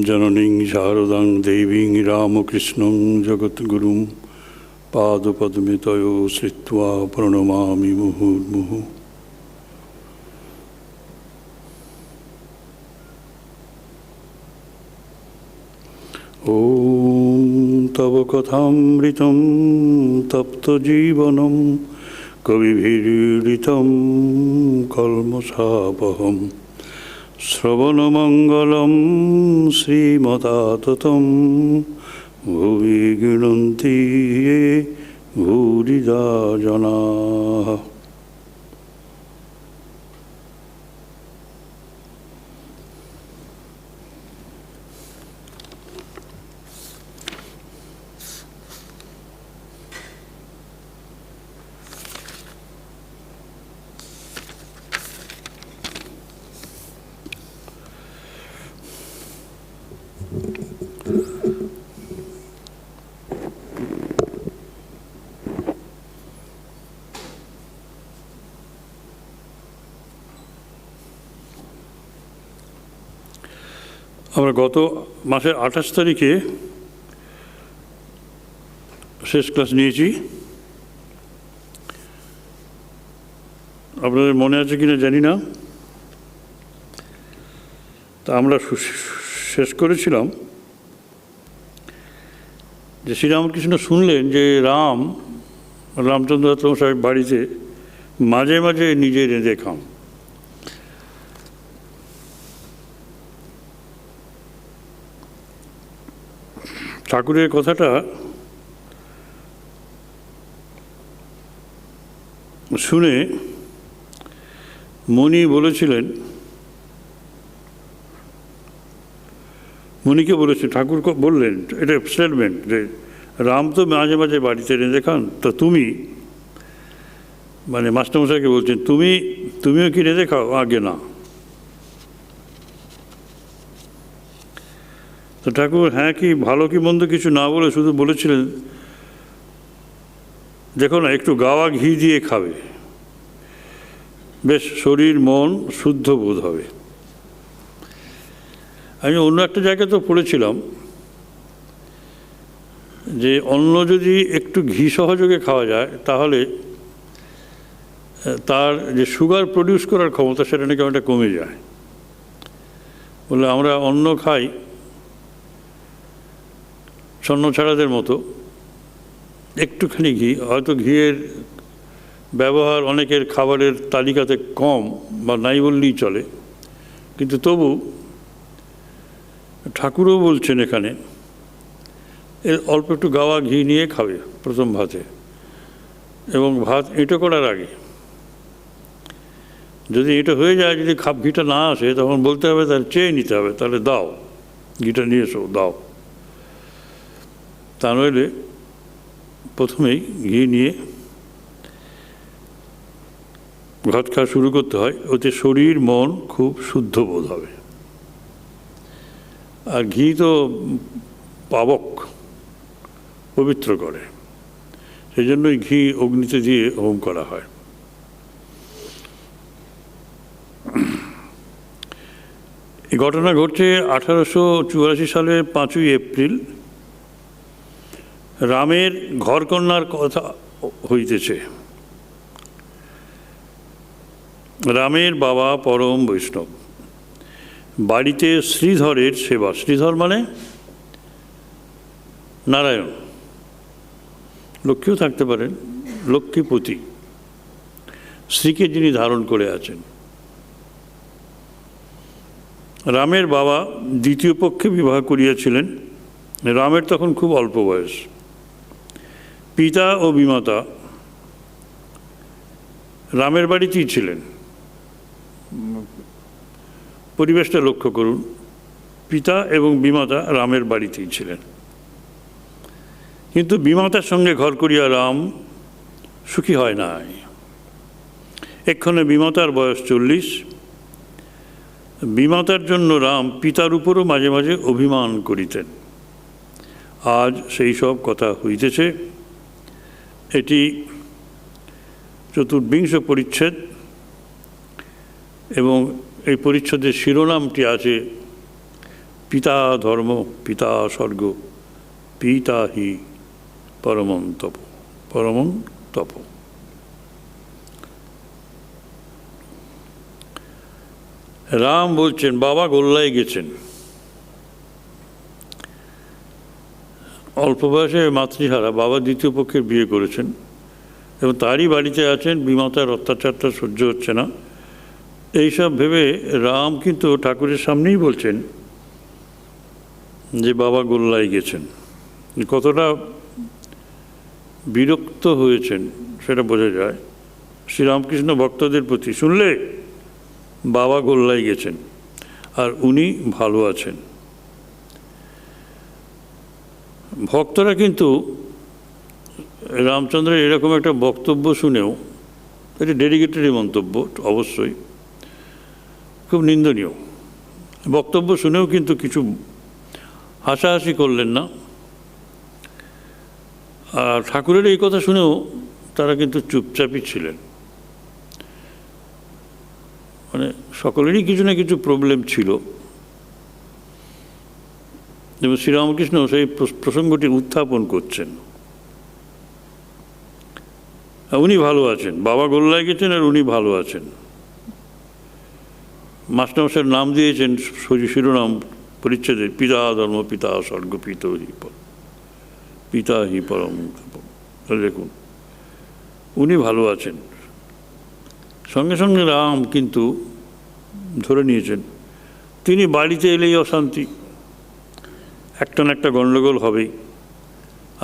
जननीं शारदां देवीं रामकृष्णं जगद्गुरुं पादपद्मे तयो श्रित्वा प्रणमामि मुहुर्मुहुः। ॐ तव कथामृतं तप्तजीवनं कविभिरीडितं कल्मषापहम् श्रवणमङ्गलं श्रीमदाततं भुवि गृह्णन्ति ये भूरिदा जनाः। আমরা গত মাসের 28 তারিখে শেষ ক্লাস নিয়েছি। আপনাদের মনে আছে কিনা জানি না। তা আমরা শেষ করেছিলাম যে শ্রীরামকৃষ্ণ শুনলেন যে রামচন্দ্র সাহেব বাড়িতে মাঝে মাঝে নিজে রেঁধে খান। ঠাকুরের কথাটা শুনে মণি বলেছিলেন, মণিকে বলেছে, ঠাকুর বললেন, এটা স্টেটমেন্ট যে রাম তো মাঝে মাঝে বাড়িতে রেঁধে খান, তো তুমি, মানে মাস্টারমশাইকে বলছেন, তুমিও কি রেঁধে খাও? আগে না। তো ঠাকুর হ্যাঁ কি ভালো কি মন্দ কিছু না বলে শুধু বলেছিলেন, দেখো না, একটু গাওয়া ঘি দিয়ে খাবে, বেশ শরীর মন শুদ্ধ বোধ হবে। আমি অন্য একটা জায়গায় তো পড়েছিলাম যে অন্ন যদি একটু ঘি সহযোগে খাওয়া যায় তাহলে তার যে সুগার প্রডিউস করার ক্ষমতা সেটা নাকি অনেকটা কমে যায়। বলে আমরা অন্ন খাই ছন্নছাড়াদের মতো, একটুখানি ঘি, হয়তো ঘিয়ের ব্যবহার অনেকের খাবারের তালিকাতে কম বা নাই বললেই চলে, কিন্তু তবু ঠাকুরও বলছেন এখানে অল্প একটু গাওয়া ঘি নিয়ে খাবে প্রথম ভাতে, এবং ভাত এঁটো করার আগে। যদি এটা হয়ে যায়, যদি ঘিটা না আসে, তখন বলতে হবে, তাহলে চেয়ে নিতে হবে, তাহলে দাও ঘিটা নিয়ে এসো, দাও। তা নইলে প্রথমেই ঘি নিয়ে ভাত খাওয়া শুরু করতে হয়, ওতে শরীর মন খুব শুদ্ধ বোধ হবে। আর ঘি তো পাবক, পবিত্র করে, সেই জন্যই ঘি অগ্নিতে দিয়ে হোম করা হয়। এই ঘটনা ঘটছে 1884 সালের 5ই এপ্রিল। রামের ঘরকন্যার কথা হইতেছে। রামের বাবা পরম বৈষ্ণব, বাড়িতে শ্রীধরের সেবা। শ্রীধর মানে নারায়ণ, লক্ষ্মীও থাকতে পারেন, লক্ষ্মীপতি, স্ত্রীকে যিনি ধারণ করে আছেন। রামের বাবা দ্বিতীয় পক্ষে বিবাহ করিয়াছিলেন। রামের তখন খুব অল্প বয়স। পিতা ও বিমাতা রামের বাড়িতেই ছিলেন। পরিবেশটা লক্ষ্য করুন, পিতা এবং বিমাতা রামের বাড়িতেই ছিলেন। কিন্তু বিমাতার সঙ্গে ঘর করিয়া রাম সুখী হয় নাই। এক্ষণে বিমাতার বয়স 40। বিমাতার জন্য রাম পিতার উপরও মাঝে মাঝে অভিমান করিতেন। আজ সেই সব কথা হইতেছে। এটি চতুর্বিংশ পরিচ্ছেদ এবং এই পরিচ্ছেদের শিরোনামটি আছে পিতা ধর্ম, পিতা স্বর্গ, পিতা হি পরমং তপ, পরমং তপ। রাম বলছেন বাবা গোল্লায় গেছেন, অল্প বয়সে মাতৃহারা বাবা দ্বিতীয় পক্ষের বিয়ে করেছেন এবং তারই বাড়িতে আছেন, বিমাতার অত্যাচারটা সহ্য হচ্ছে না। এইসব ভেবে রাম কিন্তু ঠাকুরের সামনেই বলছেন যে বাবা গোল্লায় গেছেন। কতটা বিরক্ত হয়েছেন সেটা বোঝা যায় শ্রীরামকৃষ্ণ ভক্তদের প্রতি। শুনলে বাবা গোল্লায় গেছেন আর উনি ভালো আছেন। ভক্তরা কিন্তু রামচন্দ্রের এরকম একটা বক্তব্য শুনেও, এটা ডেডিকেটেড মন্তব্য অবশ্যই, খুব নিন্দনীয় বক্তব্য শুনেও কিন্তু কিছু হাসাহাসি করলেন না। আর ঠাকুরের এই কথা শুনেও তারা কিন্তু চুপচাপই ছিলেন। মানে সকলেরই কিছু না কিছু প্রবলেম ছিল এবং শ্রীরামকৃষ্ণ সেই প্রসঙ্গটি উত্থাপন করছেন। উনি ভালো আছেন, বাবা গোল্লায় গেছেন আর উনি ভালো আছেন। মাস্টারমশাইয়ের নাম দিয়েছেন শিরোনাম পরিচ্ছেদের, পিতা ধর্ম, পিতা স্বর্গ, পিতা হি পরম। দেখুন উনি ভালো আছেন। সঙ্গে সঙ্গে রাম কিন্তু ধরে নিয়েছেন তিনি বাড়িতে এলেই অশান্তি, একটা না একটা গণ্ডগোল হবেই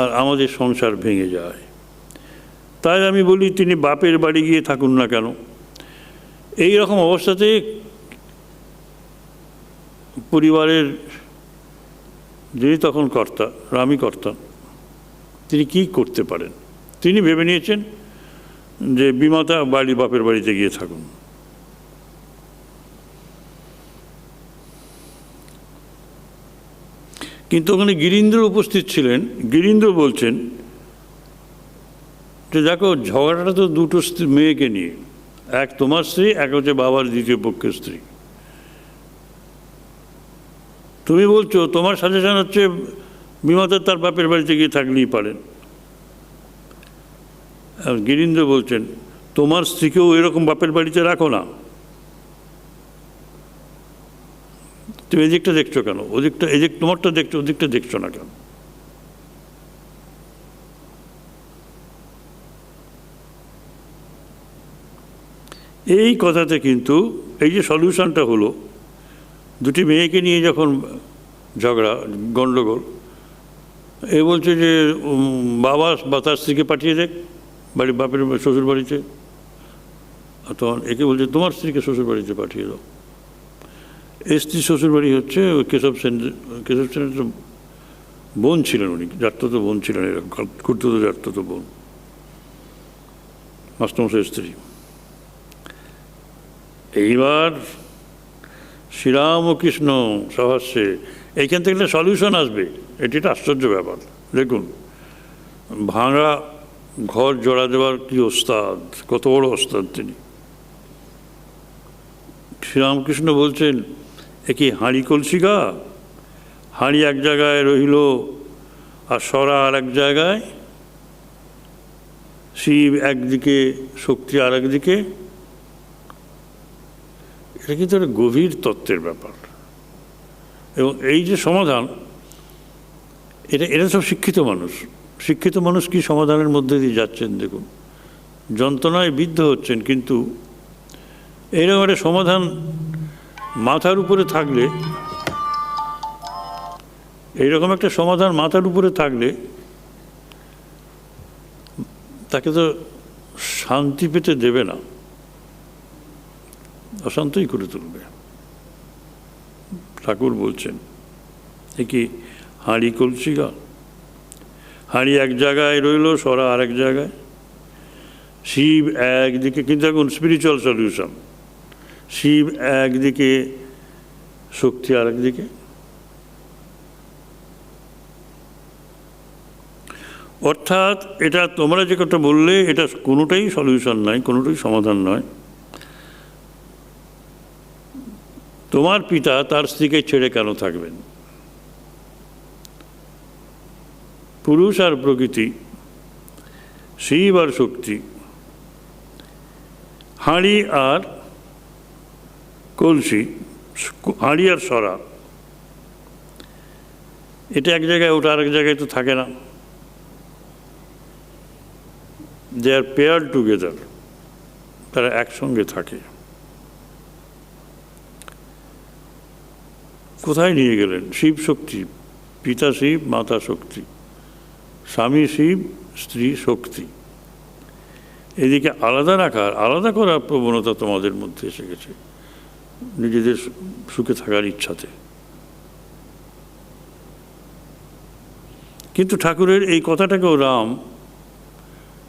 আর আমাদের সংসার ভেঙে যায়। তাই আমি বলি তিনি বাপের বাড়ি গিয়ে থাকুন না কেন। এই রকম অবস্থাতে পরিবারের যিনি তখন কর্তা, রামই কর্তা, তিনি কি করতে পারেন? তিনি ভেবে নিয়েছেন যে বিমাতা বাপের বাড়িতে গিয়ে থাকুন। কিন্তু ওখানে গিরীন্দ্র উপস্থিত ছিলেন। গিরীন্দ্র বলছেন যে দেখো ঝগড়াটা তো দুটো মেয়েকে নিয়ে, এক তোমার স্ত্রী, এক হচ্ছে বাবার দ্বিতীয় পক্ষের স্ত্রী। তুমি বলছো তোমার সাজেশন হচ্ছে বিমাতা তার বাপের বাড়িতে গিয়ে থাকলেই পারেন। আর গিরীন্দ্র বলছেন তোমার স্ত্রীকেও এরকম বাপের বাড়িতে রাখো না। তুমি এদিকটা দেখছো কেন? ওদিকটা, এদিক তোমারটা দেখছো, ওদিকটা দেখছো না কেন? এই কথাতে কিন্তু এই যে সলিউশনটা হলো, দুটি মেয়েকে নিয়ে যখন ঝগড়া গণ্ডগোল, এ বলছে যে বাবা বা তার স্ত্রীকে পাঠিয়ে দেখ বাপের শ্বশুর বাড়িতে। তখন একে বলছে তোমার স্ত্রীকে শ্বশুর বাড়িতে পাঠিয়ে দাও। এই স্ত্রী শ্বশুর বাড়ি হচ্ছে কেশব সেনের বোন ছিলেন, উনি জাততো বোন ছিলেন, এরকম খুঁড়তো জাততো বোন, মাস্টারমশাইয়ের স্ত্রী। এইবার শ্রীরামকৃষ্ণ সহস্যে এইখান থেকে একটা সলিউশন আসবে, এটি একটা আশ্চর্য ব্যাপার। দেখুন ভাঙা ঘর জোড়া দেওয়ার কি ওস্তাদ, কত বড় ওস্তাদ তিনি। শ্রীরামকৃষ্ণ বলছেন এ কি হাঁড়ি কলসিকা? হাঁড়ি এক জায়গায় রইল আর সরা আর এক জায়গায়, শিব একদিকে, শক্তি আর একদিকে। এটা কিন্তু একটা গভীর তত্ত্বের ব্যাপার। এবং এই যে সমাধান, এটা সব শিক্ষিত মানুষ। শিক্ষিত মানুষ কি সমাধানের মধ্যে দিয়ে যাচ্ছেন দেখুন, যন্ত্রণায় বিদ্ধ হচ্ছেন, কিন্তু এইরকম একটা সমাধান মাথার উপরে থাকলে, এইরকম একটা সমাধান মাথার উপরে থাকলে তাকে তো শান্তি পেতে দেবে না, অশান্তই করে তুলবে। ঠাকুর বলছেন এ কি হাঁড়ি কলসিকা? হাঁড়ি এক জায়গায় রইল, সরা আর এক জায়গায়, শিব একদিকে। কিন্তু এখন স্পিরিচুয়াল সলিউশন, শিব একদিকে, শক্তি আর একদিকে। অর্থাৎ এটা তোমরা যে কথা বললে, এটা কোনোটাই সলিউশন নয়, কোনোটাই সমাধান নয়। তোমার পিতা তার স্ত্রীকে ছেড়ে কেন থাকবেন? পুরুষ আর প্রকৃতি, শিব আর শক্তি, হাঁড়ি আর কলসি, হাঁড়ি আর সরা, এটা এক জায়গায়, ওটা আরেক জায়গায় তো থাকে না। দে আর পেয়ার টুগেদার, তারা একসঙ্গে থাকে। কোথায় নিয়ে গেলেন? শিব শক্তি, পিতা শিব, মাতা শক্তি, স্বামী শিব, স্ত্রী শক্তি। এদিকে আলাদা রাখার, আলাদা করার প্রবণতা তোমাদের মধ্যে এসে গেছে নিজেদের সুখে থাকার ইচ্ছাতে। কিন্তু ঠাকুরের এই কথাটাকেও রাম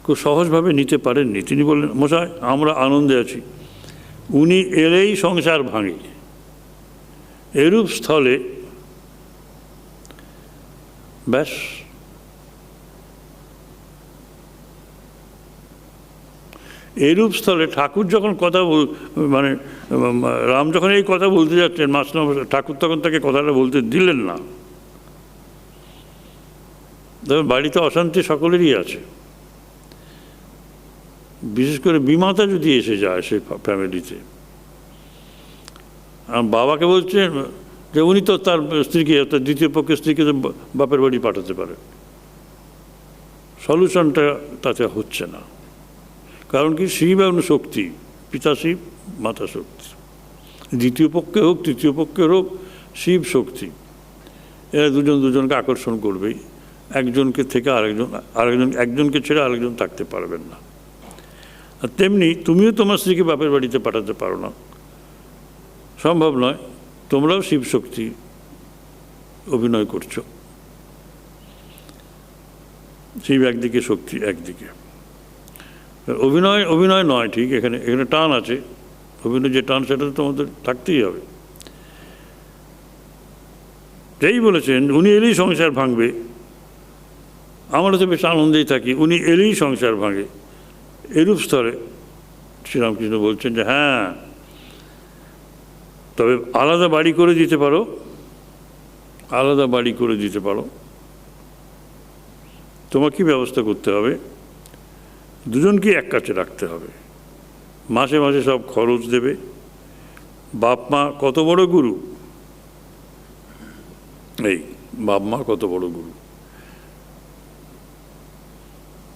খুব সহজভাবে নিতে পারেননি। তিনি বললেন, মশাই আমরা আনন্দে আছি, উনি এলেই সংসার ভাঙে। এরূপ স্থলে ব্যাস, এরূপ স্থলে ঠাকুর যখন কথা মানে রাম যখন এই কথা বলতে যাচ্ছেন, মাস্টার ঠাকুর তখন তাকে কথাটা বলতে দিলেন না। দেখুন, বাড়িতে অশান্তি সকলেরই আছে, বিশেষ করে বিমাতা যদি এসে যায় সে ফ্যামিলিতে। আর বাবাকে বলছে যে উনি তো তার স্ত্রীকে, তার দ্বিতীয় পক্ষের স্ত্রীকে বাপের বাড়ি পাঠাতে পারে। সলিউশনটা তাতে হচ্ছে না। কারণ কি? শিব এবং শক্তি, পিতা শিব, মাতা শক্তি, দ্বিতীয় পক্ষে হোক তৃতীয় পক্ষের হোক, শিব শক্তি এরা দুজন দুজনকে আকর্ষণ করবেই। একজনকে থেকে একজনকে ছেড়ে আরেকজন থাকতে পারবেন না। আর তেমনি তুমিও তোমার স্ত্রীকে বাপের বাড়িতে পাঠাতে পারো না, সম্ভব নয়। তোমরাও শিব শক্তি অভিনয় করছো, শিব একদিকে, শক্তি একদিকে। অভিনয় নয় ঠিক, এখানে টান আছে। অভিনয় যে টান, সেটা তো তোমাদের থাকতেই হবে। যেই বলেছেন উনি এলেই সংসার ভাঙবে, আমরা তো বেশ আনন্দেই থাকি, উনি এলেই সংসার ভাঙে। এরূপ স্তরে শ্রীরামকৃষ্ণ বলছেন যে হ্যাঁ, তবে আলাদা বাড়ি করে দিতে পারো, আলাদা বাড়ি করে দিতে পারো। তোমার কি ব্যবস্থা করতে হবে? দুজনকে এক কাছে রাখতে হবে, মাসে মাসে সব খরচ দেবে। বাপ মা কত বড় গুরু, এই বাপ মা কত বড় গুরু,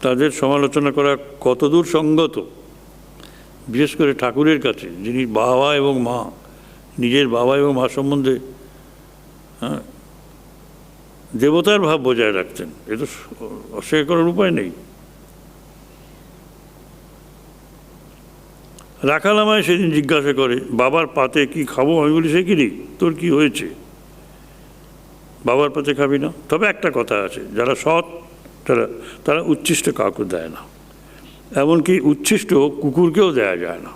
তাদের সমালোচনা করা কতদূর সঙ্গত, বিশেষ করে ঠাকুরের কাছে, যিনি বাবা এবং মা, নিজের বাবা এবং মা সম্বন্ধে দেবতার ভাব বজায় রাখতেন। এ তো অস্বীকার করার উপায় নেই। রাখাল আমায় সেদিন জিজ্ঞাসা করে, বাবার পাতে কি খাবো? আমি বলি, সে কি রে, তোর কি হয়েছে, বাবার পাতে খাবি না? তবে একটা কথা আছে, যারা সৎ তারা উচ্ছিষ্ট কাউকে দেয় না, এমনকি উচ্ছিষ্ট কুকুরকেও দেয়া যায় না।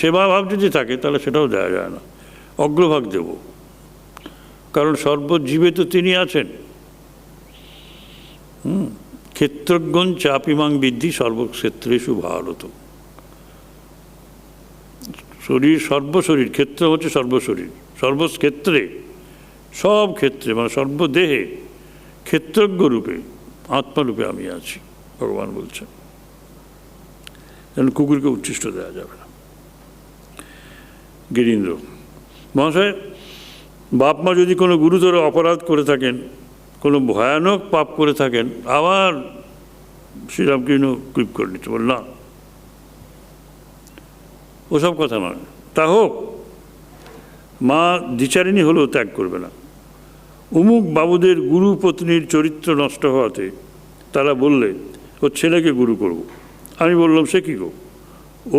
সেবা ভাব যদি থাকে তাহলে সেটাও দেওয়া যায় না, অগ্রভাগ দেব। কারণ সর্বজীবে তো তিনি আছেন। ক্ষেত্রজ্ঞন চাপিমাং বিদ্ধি সর্বক্ষেত্রেষু ভারত। শরীর সর্বশরীর, ক্ষেত্র হচ্ছে সর্বশরীর, সর্বক্ষেত্রে, সব ক্ষেত্রে মানে সর্বদেহে ক্ষেত্রজ্ঞ রূপে, আত্মারূপে আমি আছি, ভগবান বলছেন। যেন কুকুরকে উচ্ছিষ্ট দেওয়া যাবে না। গিরীন্দ্র মহাশয়, বাপ মা যদি কোনো গুরুতর অপরাধ করে থাকেন, কোনো ভয়ানক পাপ করে থাকেন, আবার শ্রীরামকৃষ্ণ কুইপ করে নিচ্ছে, বল না, ওসব কথা নয়। তা হোক, মা দ্বিচারিণী হলেও ত্যাগ করবে না। অমুক বাবুদের গুরু পত্নীর চরিত্র নষ্ট হওয়াতে তারা বললে ওর ছেলেকে গুরু করব। আমি বললাম, সে কী গো,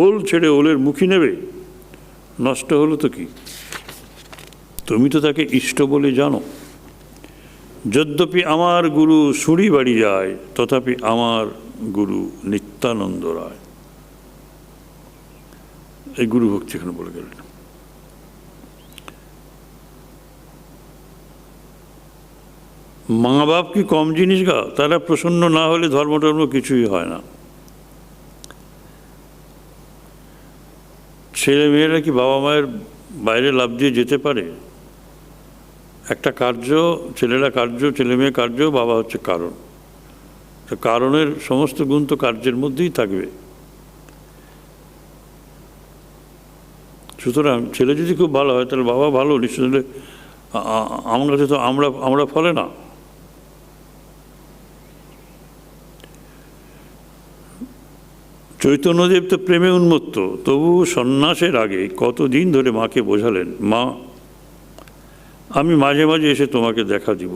ওল ছেড়ে ওলের মুখী নেবে? নষ্ট হলো তো কি, তুমি তো তাকে ইষ্ট বলে জানো। যদ্যপি আমার গুরু সুড়ি বাড়ি যায়, তথাপি আমার গুরু নিত্যানন্দ রায়। এই গুরু ভক্তি এখানে বলে গেলেন। মা বাপ কি কম জিনিস গা? তারা প্রসন্ন না হলে ধর্ম টর্ম কিছুই হয় না। ছেলে মেয়েরা কি বাবা মায়ের বাইরে লাফ দিয়ে যেতে পারে? একটা কার্য, ছেলেরা কার্য, ছেলে মেয়ে কার্য, বাবা হচ্ছে কারণ। তো কারণের সমস্ত গুণ তো কার্যের মধ্যেই থাকবে। সুতরাং ছেলে যদি খুব ভালো হয় তাহলে বাবা ভালো নিশ্চয়। আমার কাছে তো আমরা ফলে না। চৈতন্যদেব তো প্রেমে উন্মত্ত, তবু সন্ন্যাসের আগে কতদিন ধরে মাকে বোঝালেন, মা আমি মাঝে মাঝে এসে তোমাকে দেখা দিব।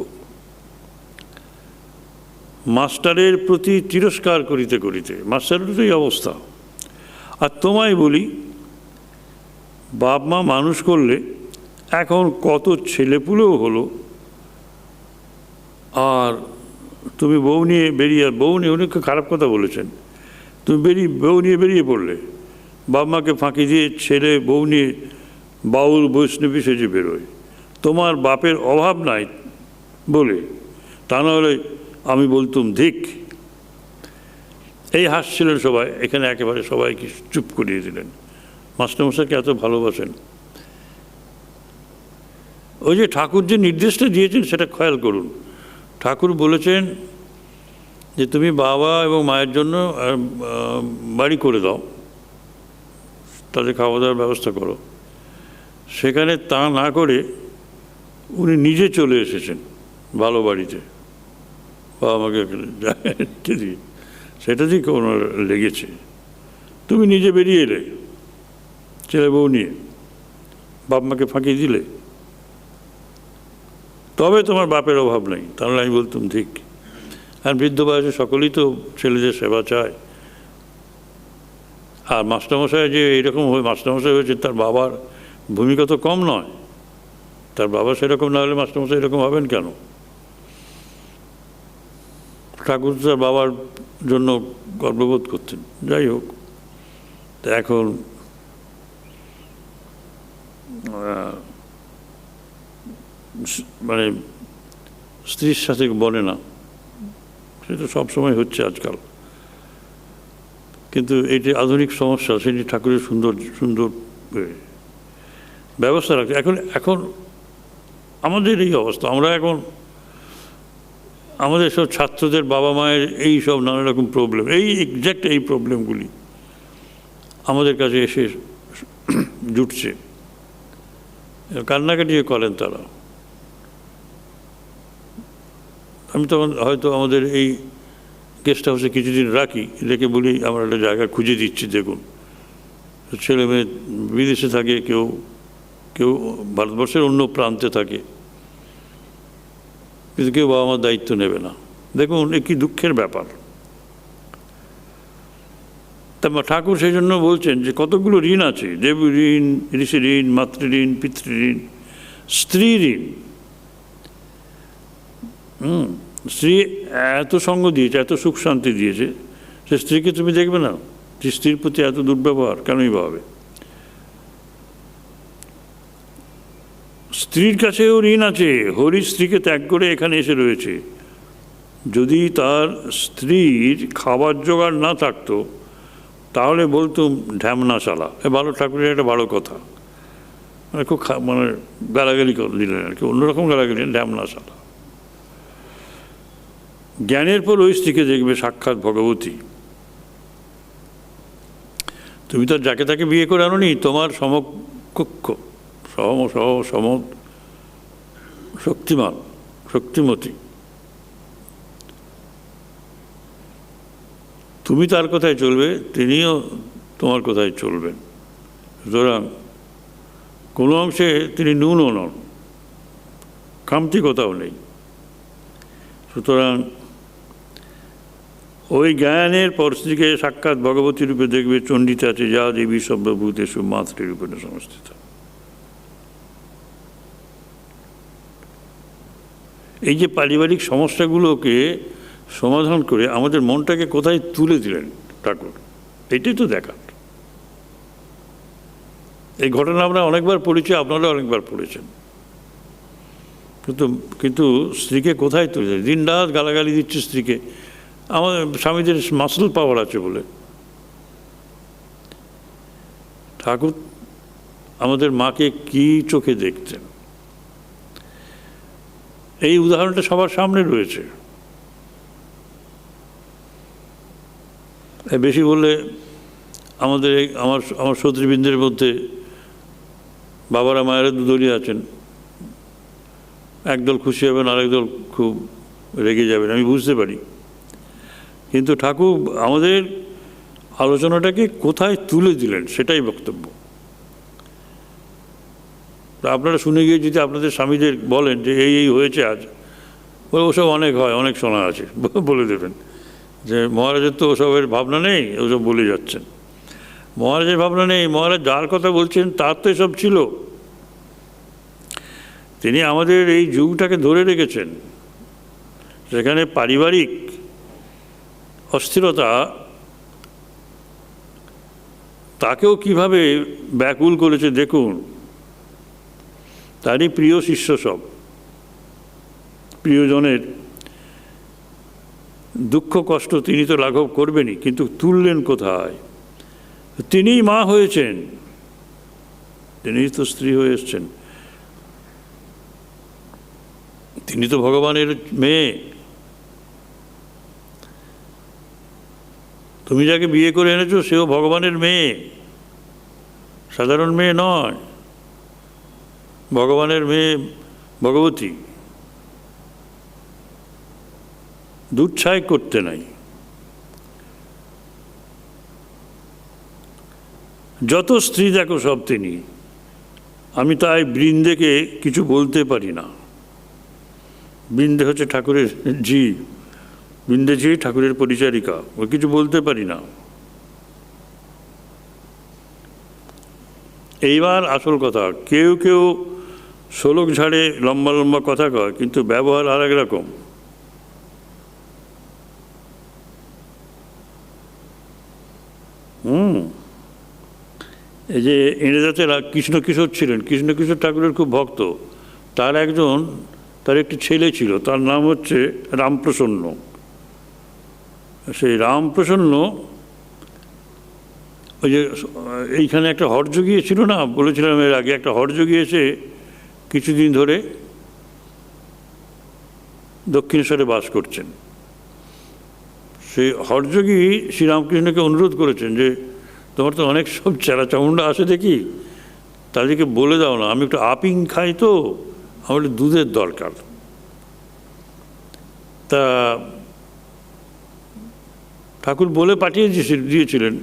মাস্টারের প্রতি তিরস্কার করিতে করিতে, মাস্টারের তো এই অবস্থা। আর তোমায় বলি, বাপ মা মানুষ করলে এখন কত ছেলেপুলেও হলো, আর তুমি বউ নিয়ে অনেক খারাপ কথা বলেছেন, তুমি বউ নিয়ে বেরিয়ে পড়লে, বাপ মাকে ফাঁকি দিয়ে ছেলে বউ নিয়ে বাউল বৈষ্ণবী সেজে বেরোয়। তোমার বাপের অভাব নাই বলে, তা নাহলে আমি বলতুম ধিক। এই হাসছিলেন সবাই, এখানে একেবারে সবাইকে চুপ করিয়ে দিলেন। মাস্টারমশাইকে এত ভালোবাসেন। ওই যে ঠাকুর যে নির্দেশটা দিয়েছেন সেটা খেয়াল করুন। ঠাকুর বলেছেন যে তুমি বাবা এবং মায়ের জন্য বাড়ি করে দাও, তাদের খাওয়া দাওয়ার ব্যবস্থা করো। সেখানে তা না করে উনি নিজে চলে এসেছেন ভালো বাড়িতে, বাবা মাকে রেখে দিয়ে। সেটা দিয়ে ওনার লেগেছে। তুমি নিজে বেরিয়ে এলে ছেলে বউ নিয়ে, বাপ মাকে ফাঁকি দিলে, তবে তোমার বাপের অভাব নেই। তাহলে আমি বলতাম ঠিক। আর বৃদ্ধ বয়সে সকলেই তো ছেলেদের সেবা চায়। আর মাস্টারমশাই যে এইরকম মাস্টারমশাই হয়েছে, তার বাবার ভূমিকা তো কম নয়। তার বাবা সেরকম না হলে মাস্টারমশাই এরকম হবেন কেন? ঠাকুর তার বাবার জন্য গর্ববোধ করতেন। যাই হোক, তা এখন মানে স্ত্রীর সাথে বলে না, সেটা সবসময় হচ্ছে আজকাল। কিন্তু এটি আধুনিক সমস্যা, সেটি ঠাকুরের সুন্দর সুন্দর ব্যবস্থা রাখছে। এখন আমাদের এই অবস্থা, আমরা এখন আমাদের সব ছাত্রদের বাবা মায়ের এই সব নানা রকম প্রবলেম, এই এক্স্যাক্ট এই প্রবলেমগুলি আমাদের কাছে এসে জুটছে। কান্নাকাটি করেন তারা। আমি তখন হয়তো আমাদের এই গেস্ট হাউসে কিছুদিন রাখি, রেখে বলি আমরা একটা জায়গা খুঁজে দিচ্ছি, দেখুন। ছেলে মেয়ে বিদেশে থাকে, কেউ কেউ ভারতবর্ষের অন্য প্রান্তে থাকে, কিন্তু কেউ বাবা মার দায়িত্ব নেবে না। দেখুন এ কি দুঃখের ব্যাপার। তা ঠাকুর সেই জন্য বলছেন যে কতগুলো ঋণ আছে, দেব ঋণ, ঋষি ঋণ, মাতৃঋণ, পিতৃঋণ, স্ত্রী ঋণ। স্ত্রী এত সঙ্গ দিয়েছে, এত সুখ শান্তি দিয়েছে, সে স্ত্রীকে তুমি দেখবে না? যে স্ত্রীর প্রতি এত দুর্ব্যবহার কেনই বা হবে? স্ত্রীর কাছেও ঋণ আছে। হরি স্ত্রীকে ত্যাগ করে এখানে এসে রয়েছে। যদি তার স্ত্রীর খাবার জোগাড় না থাকতো তাহলে বলতুম ঢ্যামনা শালা। ভালো, ঠাকুরের একটা ভালো কথা, মানে খুব মানে গালাগালি দিলেন আর কি, অন্যরকম গালাগালি, ঢ্যামনা শালা। জ্ঞানের পর ওই স্ত্রীকে দেখবে সাক্ষাৎ ভগবতী। তুমি তো যাকে তাকে বিয়ে করে আনোনি, তোমার সমকক্ষ, সম শক্তিমান, শক্তিমতী। তুমি তার কথায় চলবে, তিনিও তোমার কথায় চলবেন। সুতরাং কোনো অংশে তিনি ন্যূনও নন, খামতি কোথাও নেই। সুতরাং ওই জ্ঞানের পর স্ত্রীকে সাক্ষাৎ ভগবতী রূপে দেখবে। চণ্ডীতে আছে, যা দেবী সর্বভূতেষু মাতৃরূপে সংস্থিত। এই যে পারিবারিক সমস্যাগুলোকে সমাধান করে আমাদের মনটাকে কোথায় তুলে দিলেন ঠাকুর, এটাই তো দেখার। এই ঘটনা আমরা অনেকবার পড়েছি, আপনারা অনেকবার পড়েছেন। কিন্তু স্ত্রীকে কোথায় তুলে দিলেন? দিন রাত গালাগালি দিচ্ছে স্ত্রীকে। আমাদের স্বামীদের মাসল পাওয়ার আছে বলে। ঠাকুর আমাদের মাকে কি চোখে দেখতেন? এই উদাহরণটা সবার সামনে রয়েছে। বেশি বললে আমাদের আমার শত্রুবৃন্দের মধ্যে বাবারা মায়েরা দুদলই আছেন, একদল খুশি হবেন, আরেক দল খুব রেগে যাবেন, আমি বুঝতে পারি। কিন্তু ঠাকুর আমাদের আলোচনাটাকে কোথায় তুলে দিলেন সেটাই বক্তব্য। আপনারা শুনে গিয়ে যদি আপনাদের স্বামীদের বলেন যে এই হয়েছে আজ, ওসব অনেক হয়, অনেক শোনা আছে, বলে দেবেন যে মহারাজের তো ওসবের ভাবনা নেই, ওসব বলে যাচ্ছেন। মহারাজের ভাবনা নেই, মহারাজ যার কথা বলছেন তার তো এসব ছিল। তিনি আমাদের এই যুগটাকে ধরে রেখেছেন, সেখানে পারিবারিক অস্থিরতা তাকেও কিভাবে ব্যাকুল করেছে দেখুন। তারই প্রিয় শিষ্য সব, প্রিয়জনের দুঃখ কষ্ট তিনি তো লাঘব করবেনই, কিন্তু তুললেন কোথায়? তিনিই মা হয়েছেন, তিনিই তো স্ত্রী হয়ে এসছেন, তিনি তো ভগবানের মেয়ে। তুমি যাকে বিয়ে করে এনেছো সেও ভগবানের মেয়ে, সাধারণ মেয়ে নয়, ভগবানের মেয়ে ভগবতী। দুচ্ছাই করতে নাই। যত স্ত্রী দেখো সব তিনি। আমি তাই বৃন্দেকে কিছু বলতে পারি না। বৃন্দে হচ্ছে ঠাকুরের ঝি, বৃন্দে ঝি ঠাকুরের পরিচারিকা, ও কিছু বলতে পারি না। এইবার আসল কথা, কেউ কেউ শোলক ঝাড়ে লম্বা লম্বা কথা কয়, কিন্তু ব্যবহার আর এক রকম। এই যে ইংরেজাতে কৃষ্ণকিশোর ছিলেন, কৃষ্ণকিশোর ঠাকুরের খুব ভক্ত। তার একটি ছেলে ছিল, তার নাম হচ্ছে রামপ্রসন্ন। সেই রামপ্রসন্ন ওই যে এইখানে একটা হর্য গিয়েছিল না, বলেছিলাম এর আগে, একটা হর্য গিয়েছে কিছুদিন ধরে দক্ষিণেশ্বরে বাস করছেন। সেই হর্যগী শ্রীরামকৃষ্ণকে অনুরোধ করেছেন যে তোমার তো অনেক সব চেলা চামুন্ডা আসে দেখি, তাদেরকে বলে দাও না, আমি একটু আপিং খাই, তো আমার দুধের দরকার। তা ঠাকুর বলে পাঠিয়ে দিয়েছিলেন,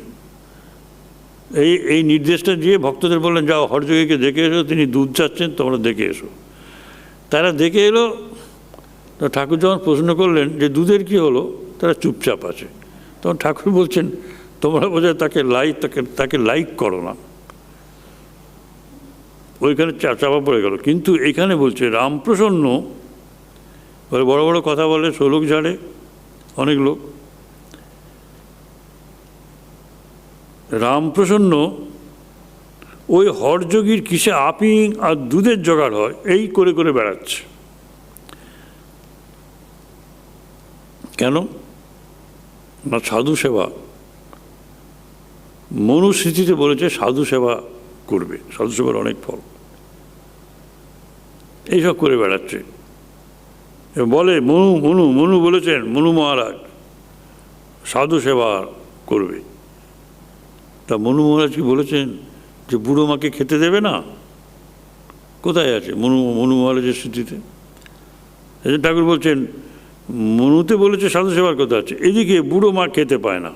এই নির্দেশটা দিয়ে ভক্তদের বললেন যাও হরযোগীকে দেখে এসো, তিনি দুধ চাচ্ছেন, তোমরা দেখে এসো। তারা দেখে এলো। তো ঠাকুর যখন প্রশ্ন করলেন যে দুধের কি হলো, তারা চুপচাপ আছে। তখন ঠাকুর বলছেন তোমরা বোধহয় তাকে লাইক করো না। ওইখানে চাপা পড়ে গেল। কিন্তু এখানে বলছে রামপ্রসন্ন বড় বড় কথা বলে, শোলক ঝাড়ে অনেক লোক। রামপ্রসন্ন ওই হরযোগীর কিসে আপিং আর দুধের জোগাড় হয় এই করে করে বেড়াচ্ছে। কেন না? সাধু সেবা। মনুস্মৃতিতে বলেছে সাধু সেবা করবে, সাধু সেবার অনেক ফল। এইসব করে বেড়াচ্ছে। বলে মনু বলেছেন, মনু মহারাজ সাধু সেবা করবে। তা মনু মহারাজ কি বলেছেন যে বুড়ো মাকে খেতে দেবে না? কোথায় আছে মনু মহারাজের স্মৃতিতে? এই যে ঠাকুর বলছেন মনুতে বলেছে সাধু সেবার কথা আছে, এদিকে বুড়ো মা খেতে পায় না,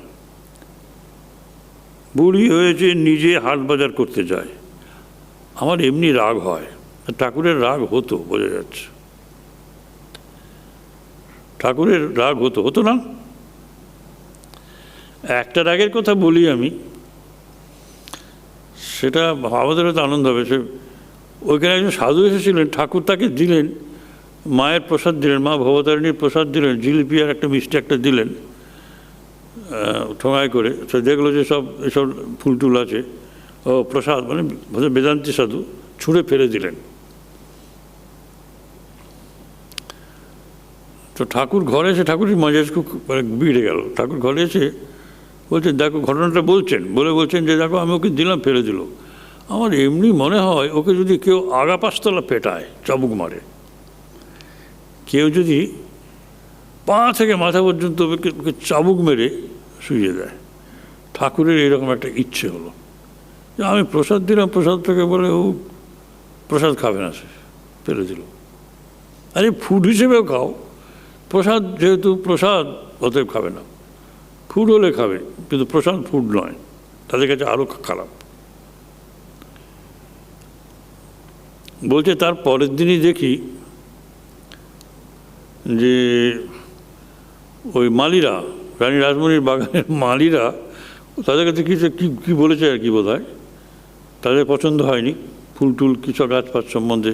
বুড়ি হয়েছে, নিজে হাট বাজার করতে যায়। আমার এমনি রাগ হয়, ঠাকুরের রাগ হতো, বোঝা যাচ্ছে ঠাকুরের রাগ হতো না। একটা রাগের কথা বলি আমি, সেটা আমাদের হয়তো আনন্দ হবে। সে ওইখানে একজন সাধু এসেছিলেন, ঠাকুর তাকে দিলেন মায়ের প্রসাদ দিলেন, মা ভবতারিণীর প্রসাদ দিলেন, জিলিপি আর একটা মিষ্টি একটা দিলেন ঠোঙায় করে। সে দেখলো যে এসব ফুল টুল আছে, ও প্রসাদ, মানে বেদান্তি সাধু, ছুঁড়ে ফেলে দিলেন। তো ঠাকুর ঘরে এসে, ঠাকুরের মেজাজ খুব বিগড়ে গেল। ঠাকুর ঘরে এসে বলছেন দেখো ঘটনাটা বলছেন যে দেখো আমি ওকে দিলাম, ফেলে দিল। আমার এমনি মনে হয় ওকে যদি কেউ আগা পাঁচতলা পেটায়, চাবুক মারে, কেউ যদি পা থেকে মাথা পর্যন্ত ওকে চাবুক মেরে শুইয়ে দেয়, ঠাকুরের এরকম একটা ইচ্ছে হলো যে আমি প্রসাদ দিলাম, প্রসাদ থেকে বলে ও প্রসাদ খাবে না, সে ফেলে দিল। আরে ফুড হিসেবেও খাও, প্রসাদ যেহেতু প্রসাদ অতএব খাবে না, ফুড হলে খাবে, কিন্তু প্রসাদ ফুড নয়, তাদের কাছে আরও খারাপ। বলছে তার পরের দিনই দেখি যে ওই মালিরা, রানী রাসমণির বাগানের মালিরা, তাদের কাছে কী বলেছে আর কি বোধ হয়, তাদের পছন্দ হয়নি ফুল টুল কিছু গাছপাত সম্বন্ধে,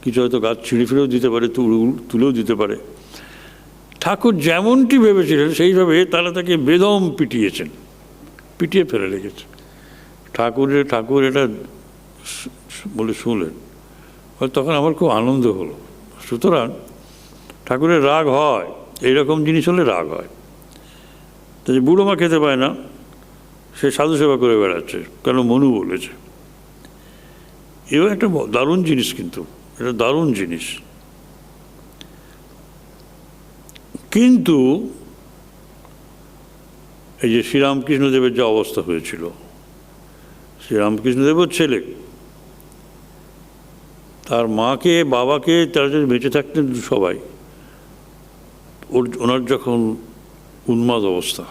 কিছু হয়তো গাছ ছিঁড়ে ফিরেও দিতে পারে, তুলেও দিতে পারে। ঠাকুর যেমনটি ভেবেছিলেন সেইভাবে তারা তাকে বেদম পিটিয়েছেন, পিটিয়ে ফেলে রেখেছে। ঠাকুর এটা বলে শুনলেন, তখন আমার খুব আনন্দ হলো। সুতরাং ঠাকুরের রাগ হয়, এইরকম জিনিস হলে রাগ হয়। তো যে বুড়ো মা খেতে পায় না, সে সাধু সেবা করে বেড়াচ্ছে, কেন মনু বলেছে। এও একটা দারুণ জিনিস, কিন্তু এটা দারুণ জিনিস। কিন্তু এই যে শ্রীরামকৃষ্ণদেবের যে অবস্থা হয়েছিল, শ্রীরামকৃষ্ণদেবের ছেলে তার মাকে বাবাকে, তারা যদি বেঁচে থাকতেন সবাই, ওনার যখন উন্মাদ অবস্থা,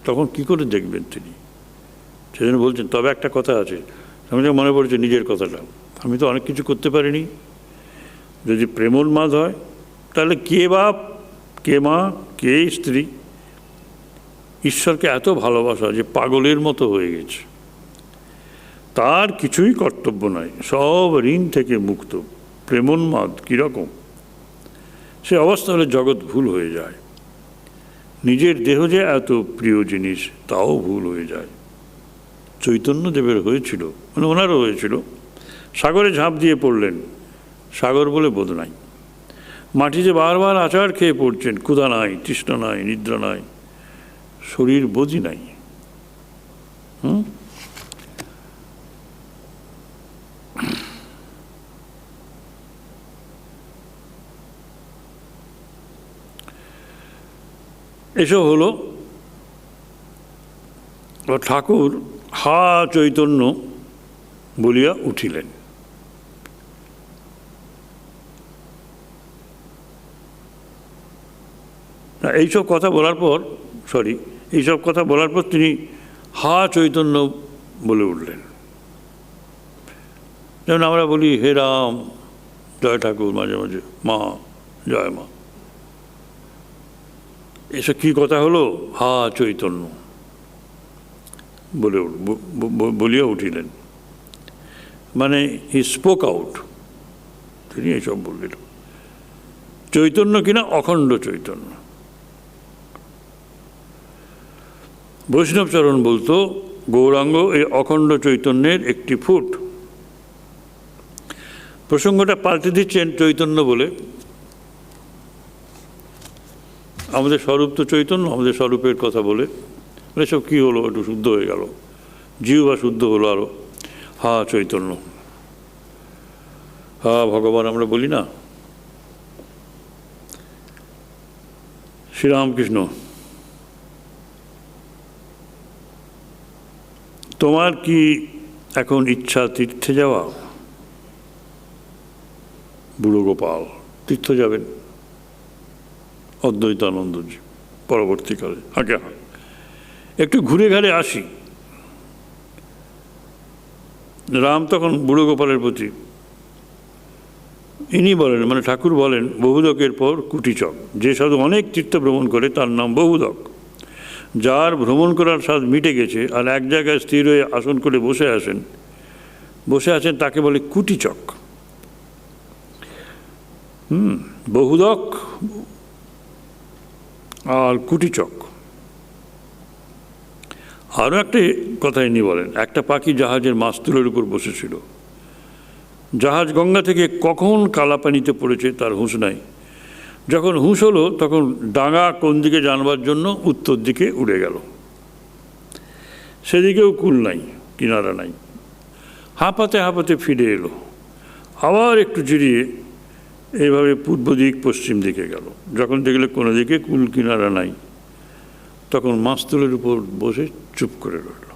তখন কি করে দেখবেন তিনি? সেজন্য বলছেন, তবে একটা কথা আছে, আমি তো মনে পড়ছে নিজের কথাটা, আমি তো অনেক কিছু করতে পারিনি। যদি প্রেমোন্মাদ হয় তাহলে কে বাপ, কে মা, কে স্ত্রী? ঈশ্বরকে এত ভালোবাসা যে পাগলের মতো হয়ে গেছে, তার কিছুই কর্তব্য নয়, সব ঋণ থেকে মুক্ত। প্রেমোন্মাদ কীরকম? সে অবস্থা হলে জগৎ ভুল হয়ে যায়। নিজের দেহ যে এত প্রিয় জিনিস, তাও ভুল হয়ে যায়। চৈতন্যদেবের হয়েছিল, মানে ওনারও হয়েছিল, সাগরে ঝাঁপ দিয়ে পড়লেন, সাগর বলে বোধ নাই। মাটিতে বারবার আচার খেয়ে পড়ছেন, ক্ষুধা নাই, তৃষ্ণা নাই, নিদ্রা নাই, শরীর বোধই নাই। এসব হলো। ঠাকুর হা চৈতন্য বলিয়া উঠিলেন। এইসব কথা বলার পর তিনি হা চৈতন্য বলে উঠলেন। যেমন আমরা বলি হে রাম, জয় ঠাকুর, মাঝে মাঝে মা, জয় মা। এসব কী কথা হলো? হা চৈতন্য বলিয়া উঠিলেন, মানে হি স্পোক আউট, তিনি এইসব বললেন। চৈতন্য কিনা অখণ্ড চৈতন্য। বৈষ্ণবচরণ বলতো গৌরাঙ্গ এই অখণ্ড চৈতন্যের একটি ফুট। প্রসঙ্গটা পাল্টে দিচ্ছেন চৈতন্য বলে। আমাদের স্বরূপ তো চৈতন্য, আমাদের স্বরূপের কথা বলে এসব কী হলো, একটু শুদ্ধ হয়ে গেল, জীব বা শুদ্ধ হলো আরও। হা চৈতন্য, হা ভগবান আমরা বলি না। শ্রীরামকৃষ্ণ, তোমার কি এখন ইচ্ছা তীর্থে যাওয়া? বুড়ো গোপাল তীর্থ যাবেন, অদ্বৈতানন্দজি পরবর্তীকালে। আগে একটু ঘুরে ঘাড়ে আসি। রাম তখন বুড়ো গোপালের প্রতি ইনি বলেন, মানে ঠাকুর বলেন, বহুদকের পর কুটিচক। যে সাধু অনেক তীর্থ ভ্রমণ করে তার নাম বহুদক। যার ভ্রমণ করার স্বাদ মিটে গেছে আর এক জায়গায় স্থির হয়ে আসন করে বসে আছেন তাকে বলে কুটিচক। বহুদক আর কুটিচক। আরও একটা কথা ইনি বলেন, একটা পাখি জাহাজের মাস্তুলের উপর বসেছিল। জাহাজ গঙ্গা থেকে কখন কালাপানিতে পড়েছে তার হুঁশ নাই। যখন হুঁশ হলো তখন ডাঙা কোন দিকে জানবার জন্য উত্তর দিকে উড়ে গেল। সেদিকেও কুল নাই, কিনারা নাই। হাঁপাতে হাঁপাতে ফিরে এলো। আবার একটু জিরিয়ে এইভাবে পূর্ব দিক পশ্চিম দিকে গেল। যখন দেখলে কোনো দিকে কুল কিনারা নাই, তখন মাস্তুলের উপর বসে চুপ করে রইল।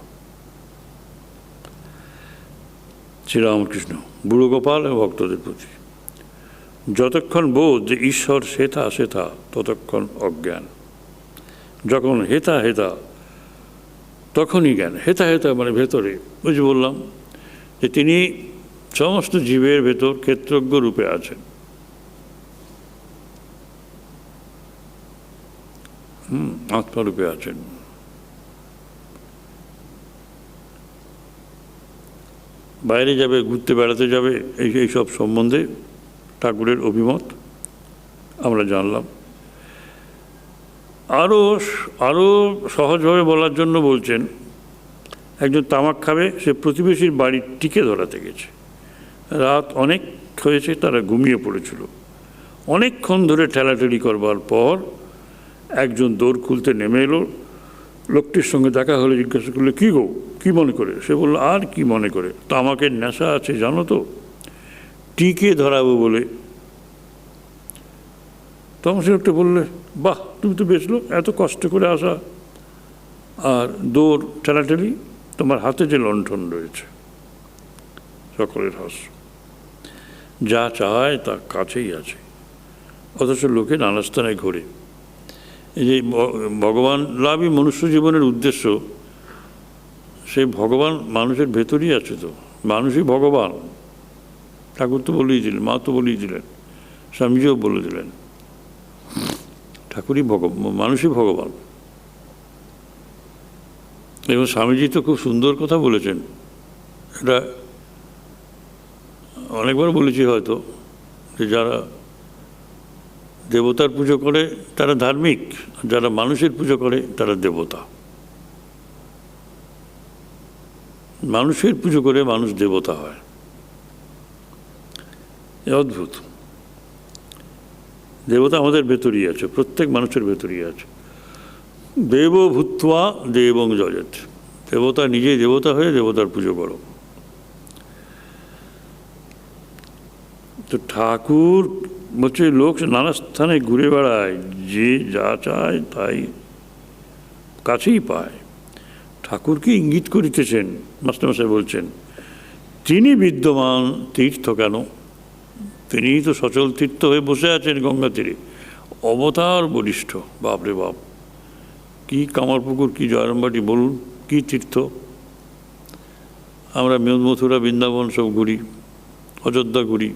শ্রীরামকৃষ্ণ বুড়ো গোপাল এবং ভক্তদের প্রতি, যতক্ষণ বোধ যে ঈশ্বর সেথা সেথা, ততক্ষণ অজ্ঞান। যখন হেতা হেতা, তখনই জ্ঞান। হেতা হেতা মানে ভেতরে, ওই যে বললাম যে তিনি সমস্ত জীবের ভেতর ক্ষেত্রজ্ঞ রূপে আছেন। আত্মারূপে আছেন। বাইরে যাবে, ঘুরতে বেড়াতে যাবে, এইসব সম্বন্ধে ঠাকুরের অভিমত আমরা জানলাম। আরও সহজভাবে বলার জন্য বলছেন, একজন তামাক খাবে, সে প্রতিবেশীর বাড়ির টিকে ধরাতে গেছে। রাত অনেক হয়েছে, তারা ঘুমিয়ে পড়েছিল। অনেকক্ষণ ধরে ঠেলাঠেলি করবার পর একজন দৌড় খুলতে নেমে এলো। লোকটির সঙ্গে দেখা হলে জিজ্ঞাসা করলে, কী গো, কী মনে করে? সে বলল, আর কি মনে করে, তামাকের নেশা আছে জানো তো, টিকে ধরাবো বলে। তখন সে লোকটা বললে, বাহ, তুমি তো বেচলো, এত কষ্ট করে আসা আর দৌড় ঠেলাঠেলি, তোমার হাতে যে লণ্ঠন রয়েছে। সকলের হাস্য। যা চায় তা কাছেই আছে, অথচ লোকে নানা স্থানে ঘোরে। এই যে ভগবান লাভই মনুষ্য জীবনের উদ্দেশ্য, সেই ভগবান মানুষের ভেতরই আছে। তো মানুষই ভগবান। ঠাকুর তো বলেই দিলেন, মা তো বলেই দিলেন, স্বামীজিও বলে দিলেন, ঠাকুরই মানুষই ভগবান। এবং স্বামীজি তো খুব সুন্দর কথা বলেছেন, এটা অনেকবার বলেছি হয়তো, যে যারা দেবতার পুজো করে তারা ধার্মিক, যারা মানুষের পুজো করে তারা দেবতা। মানুষের পুজো করে মানুষ দেবতা হয়। অদ্ভুত। দেবতা আমাদের ভেতরই আছে, প্রত্যেক মানুষের ভেতরই আছে। দেব ভূত্বা দেবং যজেত, দেবতা নিজেই দেবতা হয়ে দেবতার পুজো করো। তো ঠাকুর বলছে, লোক নানা স্থানে ঘুরে বেড়ায়, যে যা চায় তাই কাছেই পায়। ঠাকুরকে ইঙ্গিত করিতেছেন, মাস্টারমশাই বলছেন, তিনি বিদ্যমান তীর্থ কেন, তিনিই তো সচল তীর্থ হয়ে বসে আছেন গঙ্গা তীরে, অবতার বরিষ্ঠ। বাপরে বাপ, কি কামারপুকুর, কি জয়রামবাটি, বলুন কি তীর্থ। আমরা মথুরা বৃন্দাবন সব ঘুরি, অযোধ্যা ঘুরি,